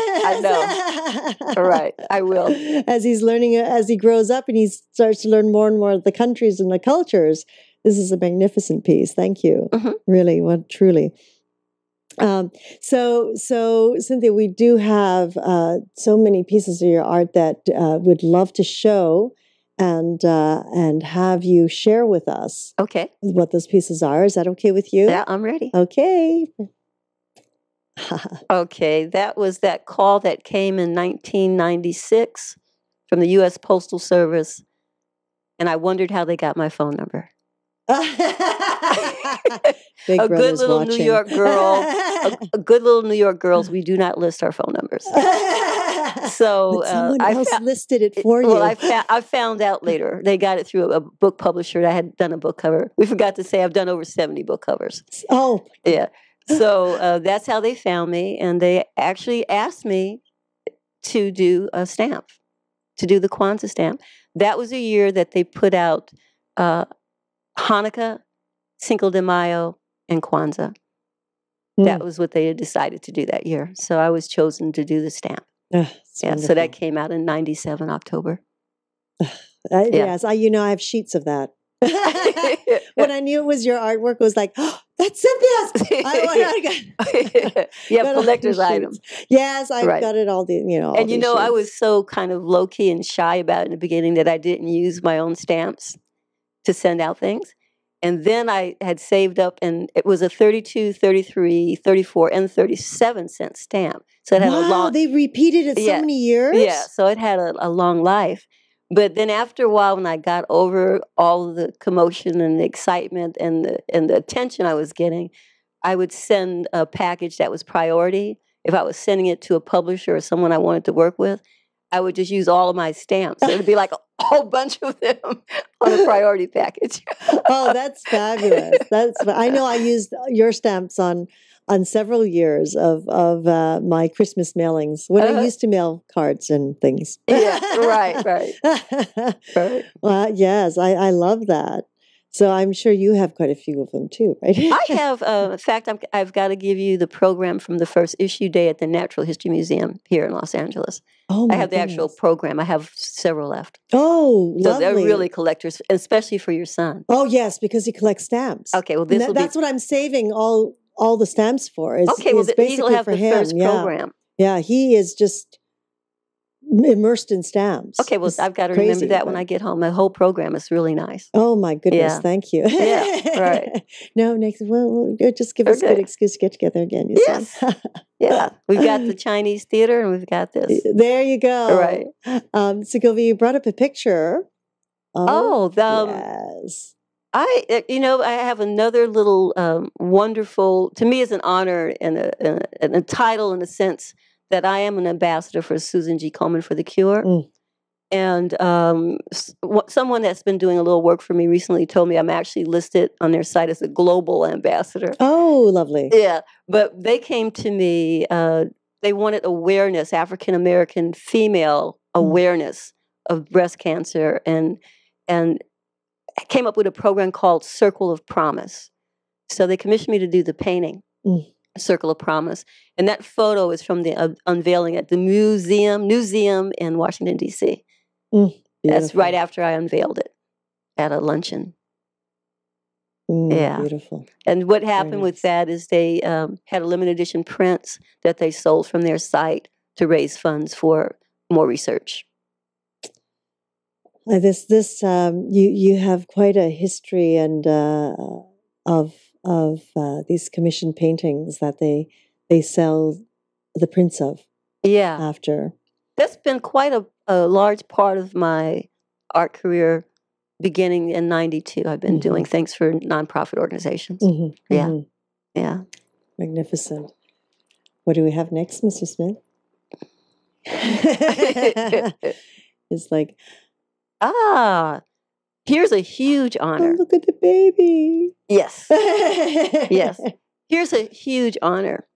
All right, I will. As he's learning, as he grows up and he starts to learn more and more of the countries and the cultures, this is a magnificent piece. Thank you. Really, truly. So Cynthia, we do have so many pieces of your art that we'd love to show and have you share with us. Okay. What those pieces are. Is that okay with you? Yeah, I'm ready. Okay. Okay, that was that call that came in 1996 from the U.S. Postal Service, and I wondered how they got my phone number. Big a good little watching. New York girl. A good little New York girls. We do not list our phone numbers. So but someone else listed it for you. Well, I found out later. They got it through a book publisher. I had done a book cover. We forgot to say I've done over 70 book covers. Oh, yeah. So that's how they found me, and they actually asked me to do a stamp, to do the Kwanzaa stamp. That was a year that they put out Hanukkah, Cinco de Mayo, and Kwanzaa. That was what they had decided to do that year. So I was chosen to do the stamp. Wonderful. So that came out in 97 October. Yes, I have sheets of that. When I knew it was your artwork, it was like, oh, that's Cynthia's. Yeah, collector's items. Yes, I've got it all. All and I was so kind of low key and shy about it in the beginning that I didn't use my own stamps to send out things. And then I had saved up, and it was a 32, 33, 34, and 37-cent stamp. So it had a long. They repeated it so many years. Yeah, so it had a long life. But then after a while, when I got over all of the commotion and the excitement and the attention I was getting, I would send a package that was priority. If I was sending it to a publisher or someone I wanted to work with, I would just use all of my stamps. So it'd be like a whole bunch of them on a priority package. Oh, that's fabulous. I know I used your stamps on several years of my Christmas mailings when I used to mail cards and things. Yeah, right. Well, yes, I love that. So I'm sure you have quite a few of them too, right? I have, in fact, I've got to give you the program from the first issue day at the Natural History Museum here in Los Angeles. Oh, I have the actual program. I have several left. Oh, lovely. So they're really collectors, especially for your son. Oh, yes, because he collects stamps. Okay, well, that's what I'm saving all the stamps for. Okay, well, he'll have the first program. Yeah, he is just immersed in stamps. Okay, well, I've got to remember that when I get home. The whole program is really nice. Oh my goodness, thank you. Yeah, right. No, next, well, just give us a good excuse to get together again. Yes. Yeah, we've got the Chinese theater and we've got this. There you go. Right. Segovia, you brought up a picture. Yes. I have another little wonderful, to me, it's an honor and a title in a sense that I am an ambassador for Susan G. Komen for the Cure. Mm. And someone that's been doing a little work for me recently told me I'm actually listed on their site as a global ambassador. Oh, lovely. Yeah, but they came to me, they wanted awareness, African-American female awareness of breast cancer, and came up with a program called Circle of Promise. So they commissioned me to do the painting. Circle of Promise. And that photo is from the unveiling at the museum in Washington, D.C. That's right after I unveiled it at a luncheon. Yeah. Beautiful. And what happened with that is they had a limited edition prints that they sold from their site to raise funds for more research. You have quite a history and of these commissioned paintings that they sell the prints of. Yeah. After. That's been quite a large part of my art career beginning in 92. I've been doing things for nonprofit organizations. Yeah. Magnificent. What do we have next, Mr. Smith? It's like, here's a huge honor. Oh, look at the baby. Yes. Yes. Here's a huge honor.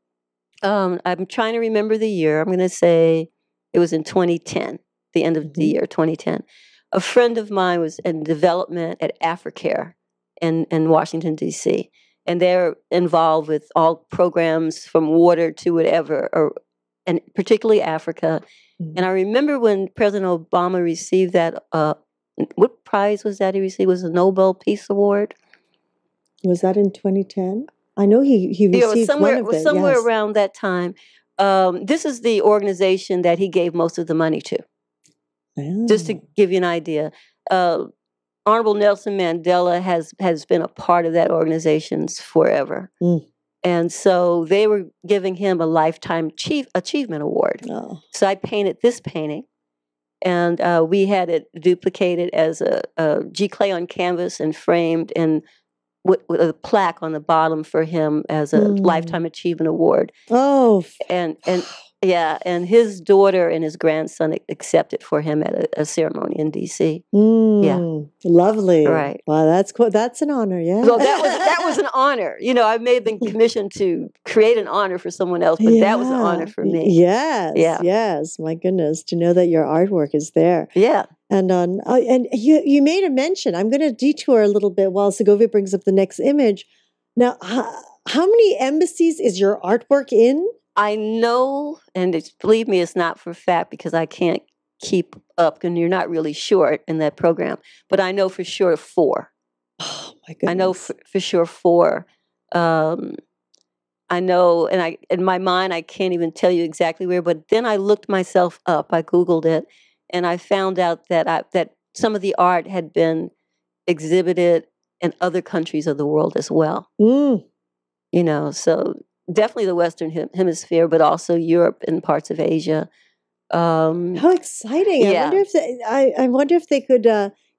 I'm trying to remember the year. I'm going to say it was in 2010, the end of the year, 2010. A friend of mine was in development at Africare in Washington, D.C., and they're involved with all programs from water to whatever, and particularly Africa. And I remember when President Obama received that, what prize was that he received? Was the Nobel Peace Award? Was that in 2010? I know he received one of them. Somewhere around that time. This is the organization that he gave most of the money to. Just to give you an idea, Honorable Nelson Mandela has been a part of that organization forever. And so they were giving him a Lifetime Achievement Award. So I painted this painting, and we had it duplicated as a G-clay on canvas and framed, and with a plaque on the bottom for him as a Lifetime Achievement Award. And his daughter and his grandson accepted for him at a ceremony in D.C. Lovely. Right. Wow, that's cool. That's an honor. Yeah. Well, that was an honor. You know, I may have been commissioned to create an honor for someone else, but that was an honor for me. Yes. Yeah. Yes. My goodness, to know that your artwork is there. Yeah. And you made a mention. I'm going to detour a little bit while Segovia brings up the next image. Now, how many embassies is your artwork in? I know, and believe me, it's not for a fact because I can't keep up, and you're not really sure in that program. But I know for sure 4. Oh my goodness! I know for sure 4. I know, and in my mind, I can't even tell you exactly where. But then I looked myself up. I Googled it, and I found out that some of the art had been exhibited in other countries of the world as well. You know, so. Definitely the Western Hemisphere, but also Europe and parts of Asia. How exciting! Yeah. I wonder if they could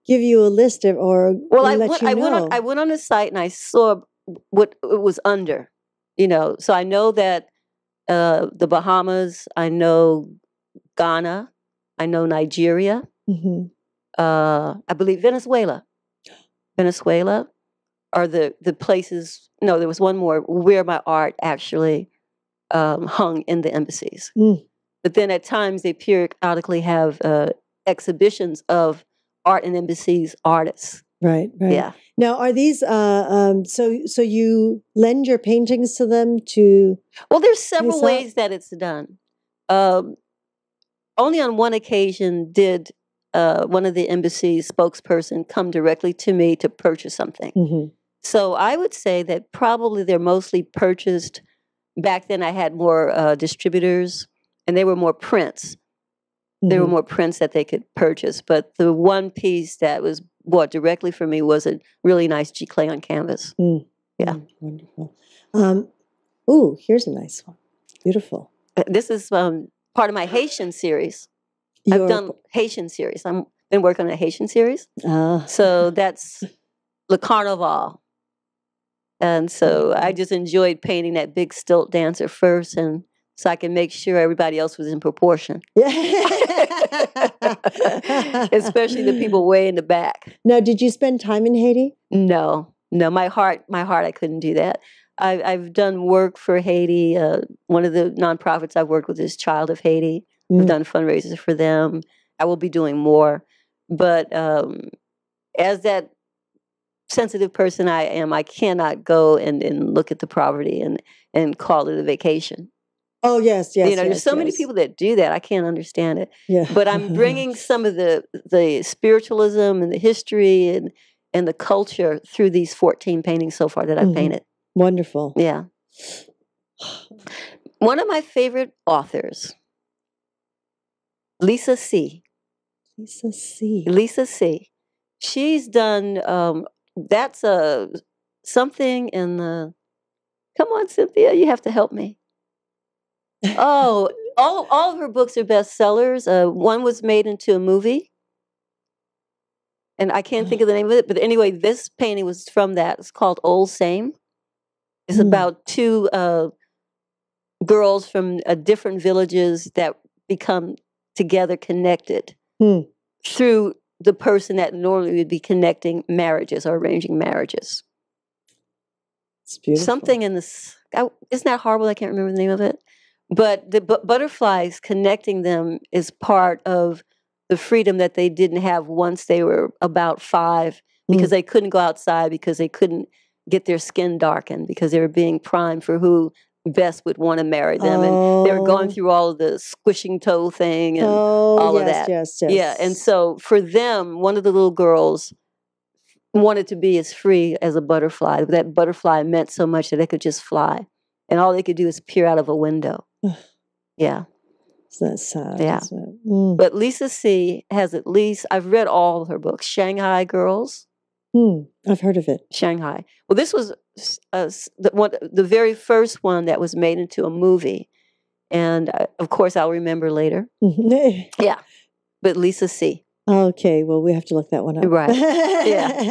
give you a list I went on the site and I saw what it was under. So I know that the Bahamas, I know Ghana, I know Nigeria, I believe Venezuela are the places. No, there was one more where my art actually hung in the embassies. But then at times they periodically have exhibitions of art and embassies artists. Right. Yeah. Now, are these so you lend your paintings to them to? Well, there's several ways that it's done. Only on one occasion did one of the embassy's spokesperson come directly to me to purchase something. So I would say that probably they're mostly purchased. Back then I had more distributors, and they were more prints. There were more prints that they could purchase. But the one piece that was bought directly for me was a really nice Giclée on canvas. Yeah. Wonderful. Ooh, here's a nice one. Beautiful. This is part of my Haitian series. I've done Haitian series. I've been working on a Haitian series. So that's Le Carnaval. And so I just enjoyed painting that big stilt dancer first, and so I can make sure everybody else was in proportion. Especially the people way in the back. Now, did you spend time in Haiti? No. My heart, I couldn't do that. I've done work for Haiti. One of the nonprofits I've worked with is Child of Haiti. I've done fundraisers for them. I will be doing more. But as that sensitive person I am, I cannot go and look at the poverty and call it a vacation. Oh, yes. There's so many people that do that. I can't understand it. Yeah. But I'm bringing some of the spiritualism and the history and the culture through these 14 paintings so far that I've painted. Wonderful. Yeah. One of my favorite authors, Lisa C. She's done, that's something in the, come on, Cynthia, you have to help me. Oh, all of her books are bestsellers. One was made into a movie, and I can't think of the name of it. But anyway, this painting was from that. It's called Old Same. It's about two girls from different villages that become together connected through the person that normally would be connecting marriages or arranging marriages. It's beautiful. Something in this, isn't that horrible? I can't remember the name of it. But the butterflies connecting them is part of the freedom that they didn't have once they were about 5, because they couldn't go outside, because they couldn't get their skin darkened, because they were being primed for who best would want to marry them. And they were going through all of the squishing toe thing and all of that. Yes. Yeah. And so for them, one of the little girls wanted to be as free as a butterfly. That butterfly meant so much that they could just fly. And all they could do is peer out of a window. Yeah. Isn't that sad? Yeah. But Lisa C. has at least, I've read all of her books. Shanghai Girls. I've heard of it. Shanghai. Well, this was the very first one that was made into a movie. And of course, I'll remember later. Yeah. But Lisa C. Okay, well, we have to look that one up. Right. Yeah.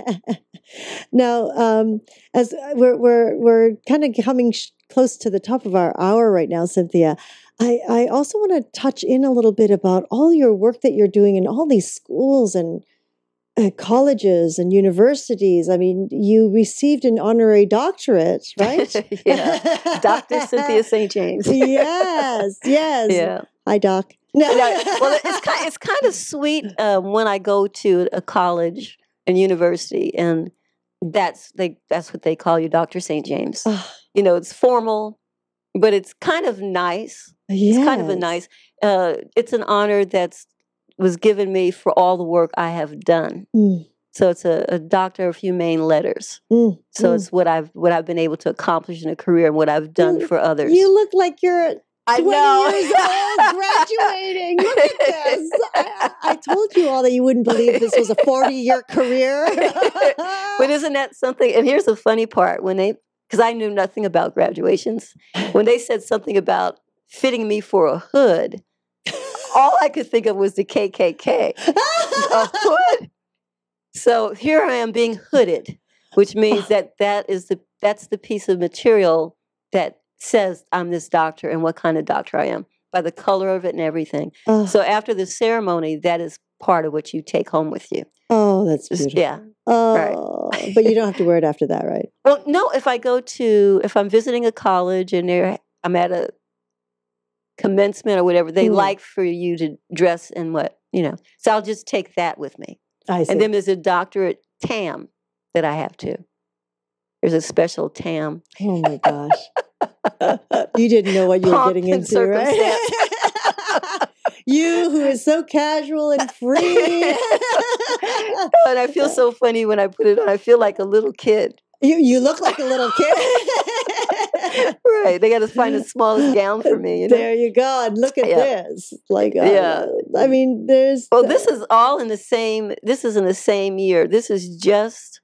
Now, as we're kind of coming close to the top of our hour right now, Cynthia, I also want to touch in a little bit about all your work that you're doing in all these schools and colleges and universities. I mean, you received an honorary doctorate, right? Yeah. Dr. Cynthia St. James. Yes. Yeah. Hi, Doc. Well, it's kind of sweet when I go to a college and university, and that's what they call you, Dr. St. James. It's formal, but it's kind of nice. Yes. It's kind of a nice. It's an honor that was given me for all the work I have done. So it's a Doctor of Humane Letters. So it's what I've been able to accomplish in a career and what I've done for others. You look like you're 20 know. years old, graduating. Look at this. I told you all that you wouldn't believe this was a 40-year career. But isn't that something? And here's the funny part. Because I knew nothing about graduations, when they said something about fitting me for a hood, all I could think of was the KKK. A hood. So here I am being hooded, which means that's the piece of material that says I'm this doctor and what kind of doctor I am by the color of it and everything. Oh, So after the ceremony, that is part of what you take home with you. oh, that's beautiful. Yeah. Oh, but you don't have to wear it after that, right? Well, no, if I'm visiting a college and I'm at a commencement or whatever, they like for you to dress in what, So I'll just take that with me. I see. And then there's a doctorate tam that I have too. There's a special tam. Oh my gosh. You didn't know what you were getting into, right? You who is so casual and free. And I feel so funny when I put it on. I feel like a little kid. You look like a little kid. Right. They got to find the smallest gown for me. There you go. And look at this. Like, I mean, there's... Well, this is all in the same... This is in the same year. This is just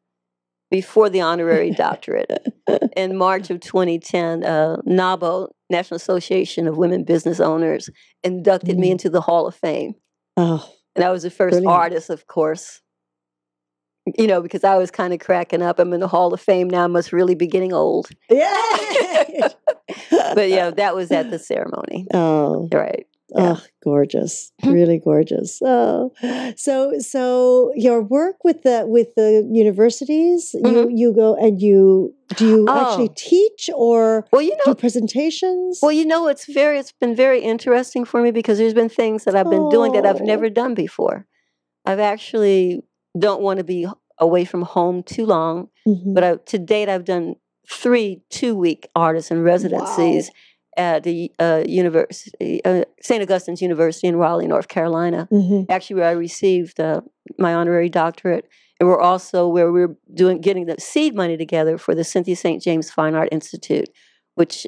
before the honorary doctorate. In March of 2010, NABO, National Association of Women Business Owners, inducted me into the Hall of Fame. Oh, and I was the first artist, of course. Because I was kind of cracking up. I'm in the Hall of Fame now. I must really be getting old. Yeah. But yeah, that was at the ceremony. Oh, right. Yeah. Oh, gorgeous! Really gorgeous. Oh, so your work with the universities, you go and do you actually teach or do presentations? Well, it's been very interesting for me because there's been things that I've been doing that I've never done before. I've actually don't want to be away from home too long, but to date I've done 3 2-week artists in residencies at the university, St. Augustine's University in Raleigh, North Carolina. Actually, where I received my honorary doctorate, and we're also where we're getting the seed money together for the Cynthia St James Fine Art Institute, which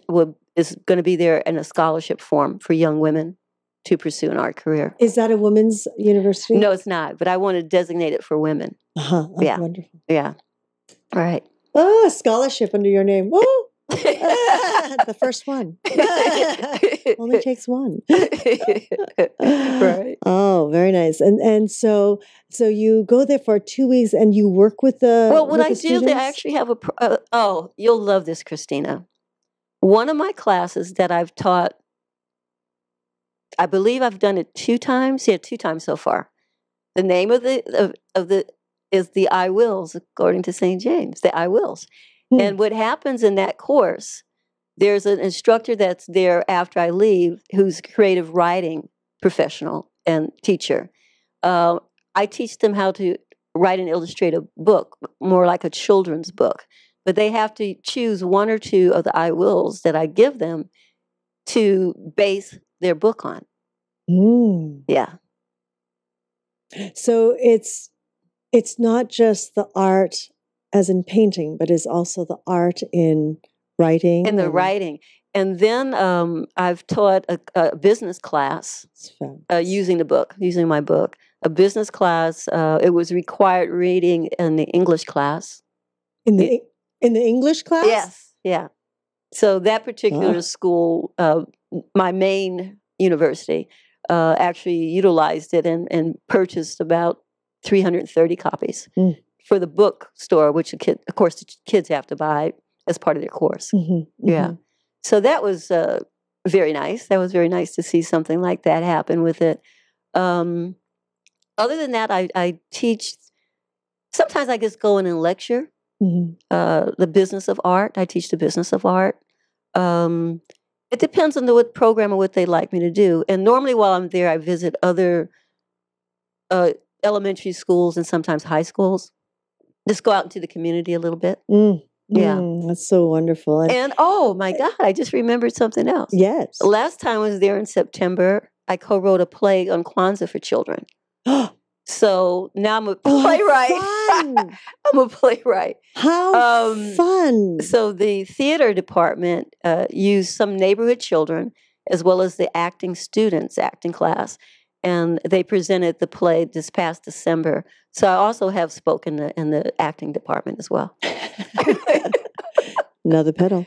is going to be there in a scholarship form for young women to pursue an art career. Is that a women's university? No, it's not. But I want to designate it for women. Oh, yeah, wonderful. Yeah, right. Oh, a scholarship under your name. Woo! The first one. Only takes one. Right. Oh, very nice. And so you go there for 2 weeks and you work with the what I do, they actually have you'll love this, Christina. One of my classes that I've taught, I believe I've done it 2 times. Yeah, 2 times so far. The name of the is the I Wills, according to St. James, the I Wills. And what happens in that course, there's an instructor that's there after I leave who's a creative writing professional and teacher. I teach them how to write and illustrate a book, more like a children's book. But they have to choose 1 or 2 of the I Wills that I give them to base their book on. Yeah. So it's not just the art as in painting, but is also the art in writing. And the writing. And then I've taught a business class using my book. A business class, it was required reading in the English class. In the English class? Yes, yeah. So that particular school, my main university, actually utilized it and purchased about 330 copies for the bookstore, which of course the kids have to buy as part of their course. Yeah. So that was very nice. That was very nice to see something like that happen with it. Other than that, I teach. Sometimes I just go in and lecture the business of art. I teach the business of art. It depends on what program or what they like me to do. And normally while I'm there, I visit other elementary schools and sometimes high schools. Just go out into the community a little bit. Yeah. That's so wonderful. And oh my God, I just remembered something else. Yes. Last time I was there in September, I co-wrote a play on Kwanzaa for children. So now I'm a playwright. I'm a playwright. How fun. So the theater department used some neighborhood children as well as the acting students, acting class. And they presented the play this past December. So I also have spoken in the acting department as well. Another pedal.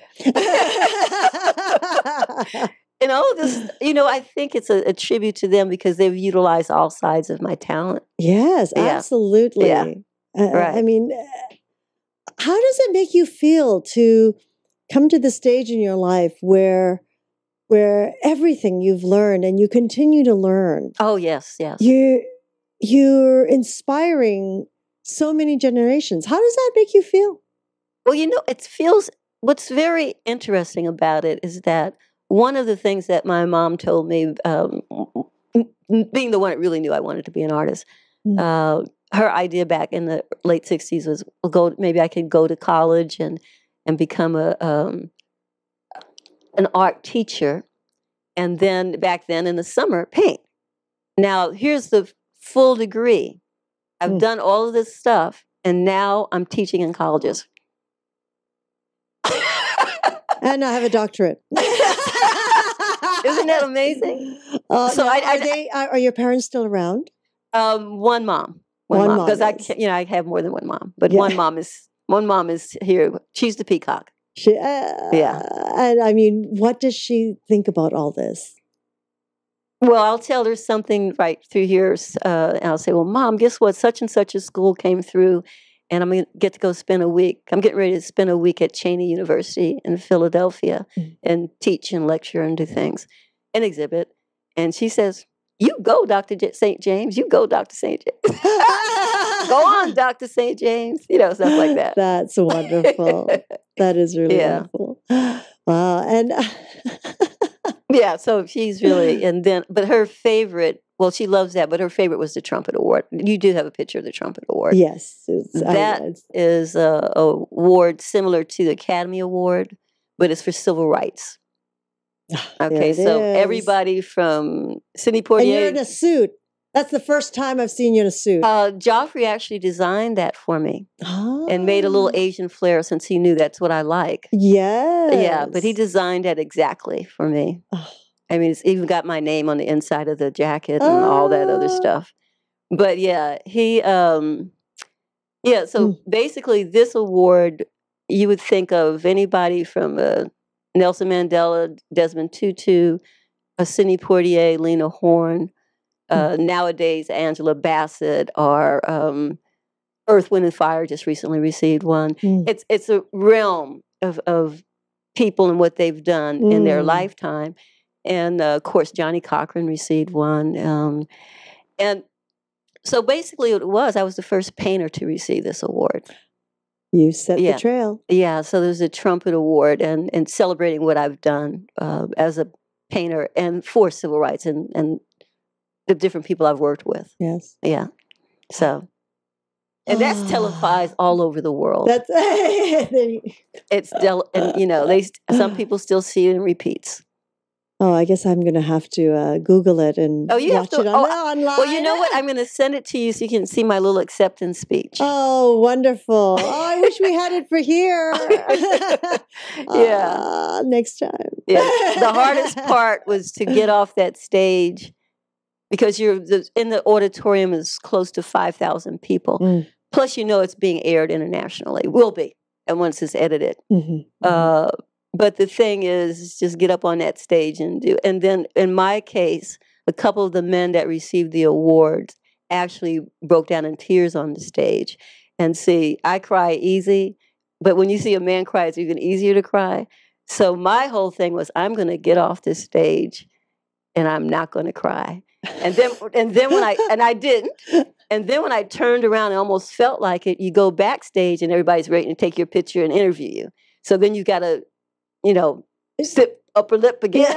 And all of this, I think it's a tribute to them because they've utilized all sides of my talent. Yes, absolutely. Yeah. Right. I mean, how does it make you feel to come to the stage in your life where everything you've learned and you continue to learn. Oh, yes. You're inspiring so many generations. How does that make you feel? Well, what's very interesting about it is that one of the things that my mom told me, being the one that really knew I wanted to be an artist, her idea back in the late 60s was, maybe I could go to college and become an art teacher. And then back then in the summer, paint. Now, here's the full degree. I've done all of this stuff, and now I'm teaching in colleges. And I have a doctorate. Isn't that amazing? So are your parents still around? One mom. Because I have more than one mom, but one mom is here. She's the peacock. Yeah. And I mean, what does she think about all this? Well, I'll tell her something right through here. And I'll say, well, Mom, guess what? Such and such a school came through, and I'm going to get to go spend a week. I'm getting ready to spend a week at Cheney University in Philadelphia and teach and lecture and do things and exhibit. And she says, you go, Dr. St. James. You go, Dr. St. James. Go on, Dr. St. James. Stuff like that. That's wonderful. That is really wonderful. Wow. And yeah, so she's really, but her favorite, well, she loves that, but her favorite was the Trumpet Award. You do have a picture of the Trumpet Award. Yes. That is a award similar to the Academy Award, but it's for civil rights. Okay, so everybody from Sidney Poitier. And you're in a suit. That's the first time I've seen you in a suit. Joffrey actually designed that for me and made a little Asian flair since he knew that's what I like. Yes. Yeah, but he designed that exactly for me. I mean, it's even got my name on the inside of the jacket and all that other stuff. But yeah, so basically this award, you would think of anybody from Nelson Mandela, Desmond Tutu, Sidney Poitier, Lena Horne, nowadays Angela Bassett, or Earth, Wind, and Fire just recently received one. It's a realm of people and what they've done in their lifetime. And of course, Johnnie Cochran received one. And so basically I was the first painter to receive this award. You set the trail. Yeah, so there's a Trumpet Award and celebrating what I've done as a painter and for civil rights and the different people I've worked with. Yes. Yeah. So, and that's televised all over the world. That's some people still see it in repeats. Oh, I guess I'm going to have to Google it and watch it online. Well, you know what? I'm going to send it to you so you can see my little acceptance speech. Oh, wonderful. Oh, I wish we had it for here. Next time. Yeah. The hardest part was to get off that stage because in the auditorium is close to 5,000 people. Plus, it's being aired internationally. Will be. And once it's edited. But the thing is, just get up on that stage and do. And then, in my case, a couple of the men that received the awards actually broke down in tears on the stage. And see, I cry easy, but when you see a man cry, it's even easier to cry. So my whole thing was, I'm going to get off this stage, and I'm not going to cry. And then when I didn't. And then when I turned around and almost felt like it, you go backstage and everybody's ready to take your picture and interview you. So then you got to, sip upper lip again.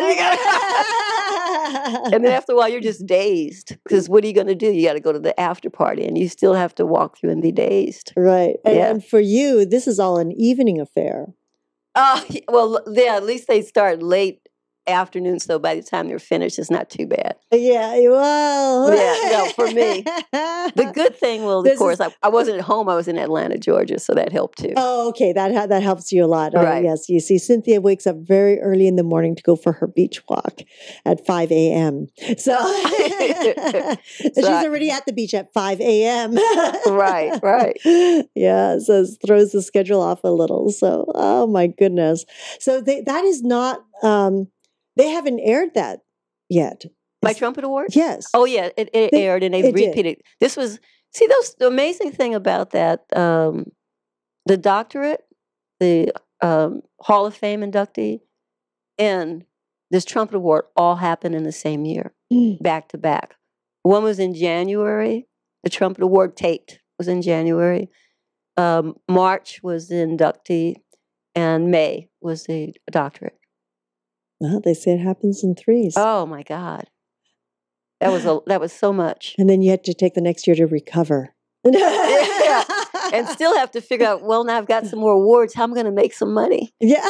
And then after a while, you're just dazed. Because what are you going to do? You got to go to the after party, and you still have to walk through and be dazed. Right. And for you, this is all an evening affair. Well, yeah, at least they start late afternoon, so by the time they're finished, it's not too bad. Yeah, well. Yeah, no, for me. The good thing, of course, I wasn't at home. I was in Atlanta, Georgia, so that helped too. Oh, okay. That helps you a lot. Right. Yes. You see, Cynthia wakes up very early in the morning to go for her beach walk at 5 a.m. So she's already at the beach at 5 a.m. Right. Yeah, so it throws the schedule off a little. So, oh my goodness. So that is not... they haven't aired that yet. My Trumpet Award? Yes. Oh, yeah. It aired and they repeated. This was, the amazing thing about that, the doctorate, the Hall of Fame inductee, and this trumpet award all happened in the same year, back to back. One was in January. The trumpet award taped was in January. March was the inductee, and May was the doctorate. Well, they say it happens in threes. Oh my God, that was so much. And then you had to take the next year to recover. Yeah. And still have to figure out, well, now I've got some more awards. How am I going to make some money? Yeah.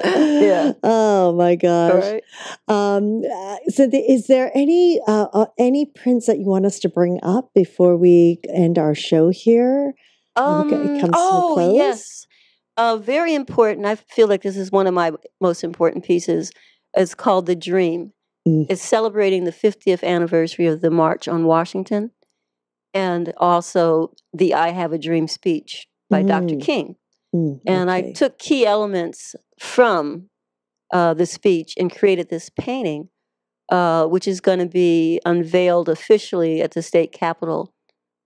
Yeah. Oh my gosh. Right. So is there any prints that you want us to bring up before we end our show here? It comes to a close. Yes. Very important. I feel like this is one of my most important pieces. It's called The Dream. It's celebrating the 50th anniversary of the March on Washington, and also the I Have a Dream speech by Dr. King. And I took key elements from the speech and created this painting, which is going to be unveiled officially at the state capitol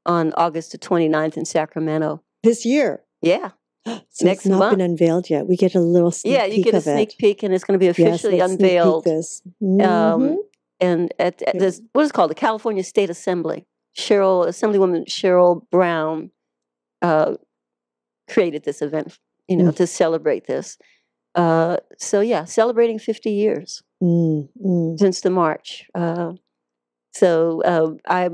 on August the 29th in Sacramento. This year? Yeah. So Next it's not month. been unveiled yet. We get a little sneak peek of it. Yeah, you get a sneak peek, and it's going to be officially unveiled. This. And at this, what is it called? The California State Assembly. Assemblywoman Cheryl Brown created this event, to celebrate this. So yeah, celebrating 50 years since the march. So I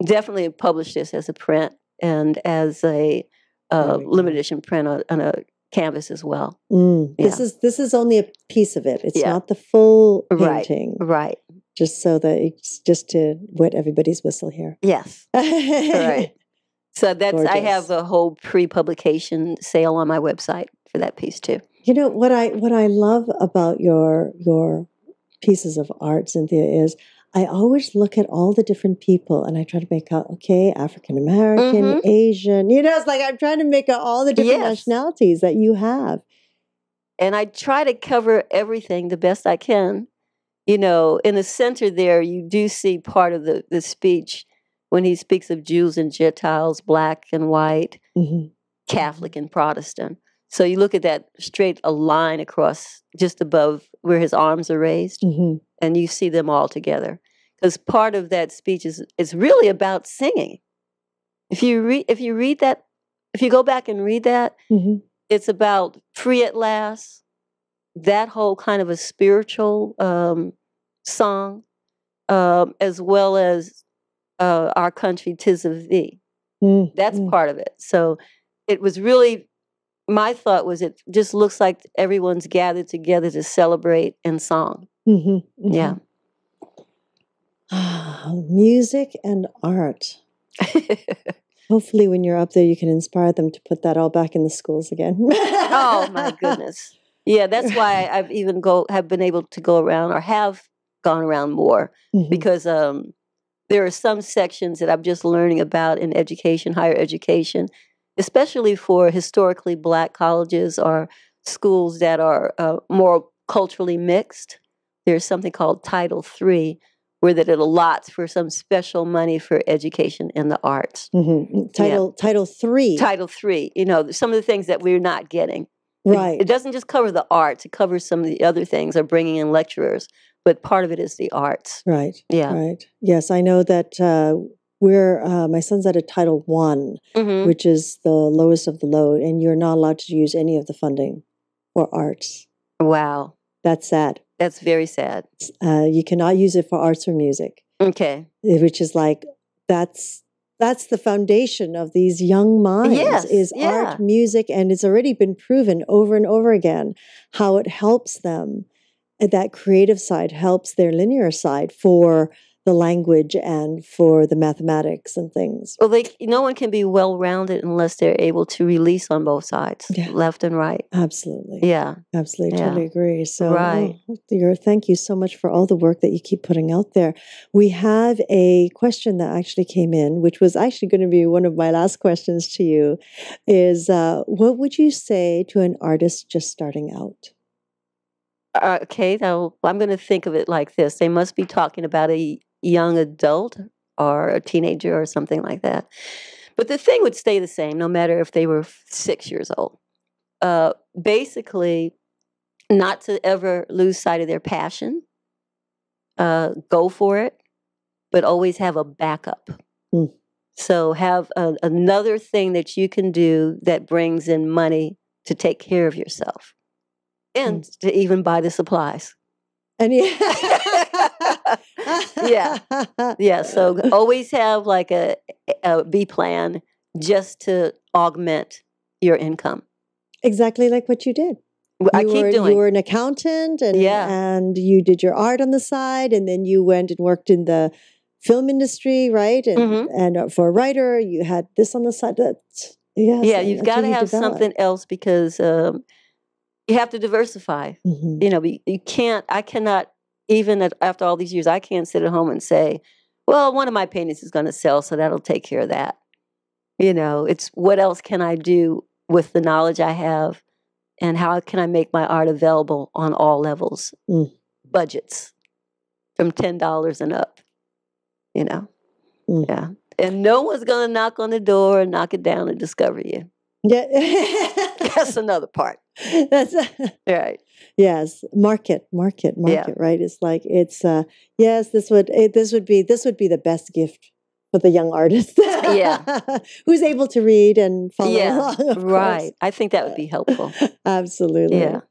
definitely published this as a print and as a limited edition print on a canvas as well. This is only a piece of it. It's not the full painting. Right. Just so that it's just to wet everybody's whistle here. Yes. Right. So that's Gorgeous. I have a whole pre-publication sale on my website for that piece too. You know what I love about your pieces of art, Cynthia, is I always look at all the different people and I try to make out, okay, African American, Asian, it's like I'm trying to make out all the different nationalities that you have. And I try to cover everything the best I can. In the center there, you do see part of the speech when he speaks of Jews and Gentiles, black and white, Catholic and Protestant. So you look at that straight a line across just above where his arms are raised, and you see them all together. Because part of that speech is really about singing. If you read that, if you go back and read that, it's about free at last. That whole kind of a spiritual song, as well as Our Country 'Tis of Thee. That's part of it. So it was really, my thought was it just looks like everyone's gathered together to celebrate in song. Yeah. Music and art. Hopefully when you're up there, you can inspire them to put that all back in the schools again. Oh, my goodness. Yeah, that's why I've even have been able to go around or have gone around more because there are some sections that I'm just learning about in education, higher education, especially for historically black colleges or schools that are more culturally mixed. There's something called Title III, where that it allots for some special money for education in the arts. Title III. Title III. Some of the things that we're not getting. Right. It doesn't just cover the arts. It covers some of the other things, or bringing in lecturers. But part of it is the arts. Right. Yeah. Right. Yes, I know that my son's at a Title I, which is the lowest of the low, and you're not allowed to use any of the funding for arts. Wow. That's sad. That's very sad. You cannot use it for arts or music. Okay. Which is like, that's the foundation of these young minds is art, music, and it's already been proven over and over again how it helps them. That creative side helps their linear side for the language and for the mathematics and things. Well, no one can be well-rounded unless they're able to release on both sides, left and right. Absolutely. Yeah. Absolutely. Totally agree. So right. Thank you so much for all the work that you keep putting out there. We have a question that actually came in, which was actually going to be one of my last questions to you, is what would you say to an artist just starting out? Okay, now I'm going to think of it like this. They must be talking about a young adult or a teenager or something like that. But the thing would stay the same, no matter if they were 6 years old. Basically, not to ever lose sight of their passion. Go for it, but always have a backup. Mm. So have another thing that you can do that brings in money to take care of yourself and to even buy the supplies. And yeah. So always have like a B plan just to augment your income. Exactly like what you did. You were an accountant, and you did your art on the side, and then you went and worked in the film industry, right? And for a writer, you had this on the side. You've got to have something else because you have to diversify. You know, you can't. I cannot, even after all these years, I can't sit at home and say, "Well, one of my paintings is going to sell, so that'll take care of that." You know, it's what else can I do with the knowledge I have, and how can I make my art available on all levels, budgets from $10 and up. You know, yeah, and no one's going to knock on the door and knock it down and discover you. Yeah, that's another part. That's right. Yes, market, right? It's like yes, this would be the best gift for the young artist. Who's able to read and follow along. Of course. I think that would be helpful. Absolutely. Yeah.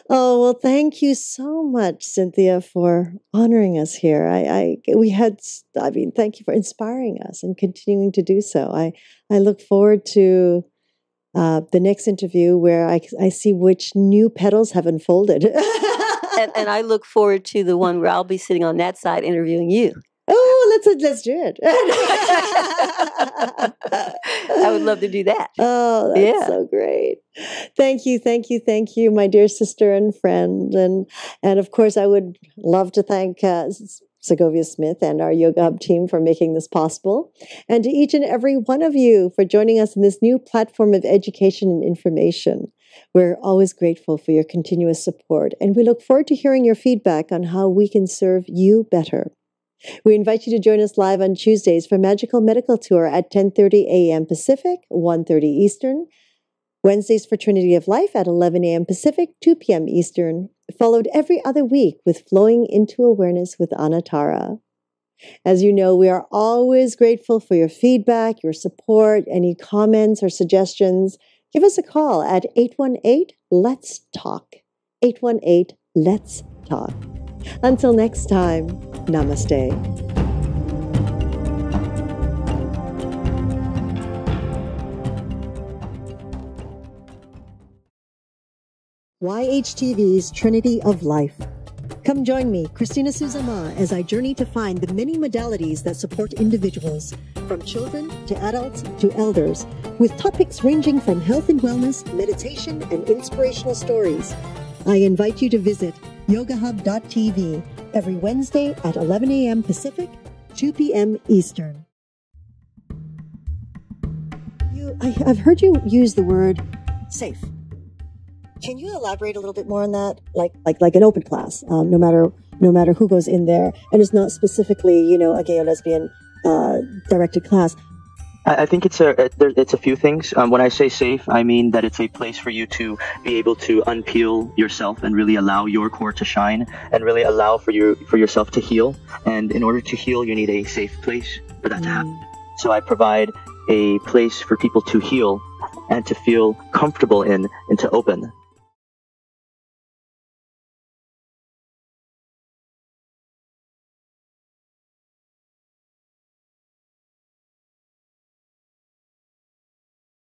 Oh, well, thank you so much, Cynthia, for honoring us here. Thank you for inspiring us and continuing to do so. I look forward to the next interview where I see which new petals have unfolded. and I look forward to the one where I'll be sitting on that side interviewing you. Oh, let's do it. I would love to do that. Oh, that's so great. Thank you, my dear sister and friend. And of course, I would love to thank Segovia Smith and our Yoga Hub team for making this possible. And to each and every one of you for joining us in this new platform of education and information. We're always grateful for your continuous support, and we look forward to hearing your feedback on how we can serve you better. We invite you to join us live on Tuesdays for Magical Medical Tour at 10:30 a.m. Pacific, 1:30 Eastern. Wednesdays for Trinity of Life at 11 a.m. Pacific, 2 p.m. Eastern, followed every other week with Flowing into Awareness with Anatara. As you know, we are always grateful for your feedback, your support, any comments or suggestions. Give us a call at 818-LETS-TALK. 818-LETS-TALK. Until next time, namaste. YHTV's Trinity of Life. Come join me, Christina Suzama, as I journey to find the many modalities that support individuals, from children to adults to elders, with topics ranging from health and wellness, meditation, and inspirational stories. I invite you to visit yogahub.tv every Wednesday at 11 a.m. Pacific, 2 p.m. Eastern. I've heard you use the word safe. Can you elaborate a little bit more on that? Like an open class, no matter who goes in there, and it's not specifically, a gay or lesbian directed class. I think it's a few things. When I say safe, I mean that it's a place for you to be able to unpeel yourself and really allow your core to shine and really allow for yourself to heal. And in order to heal, you need a safe place for that to happen. So I provide a place for people to heal and to feel comfortable in and to open.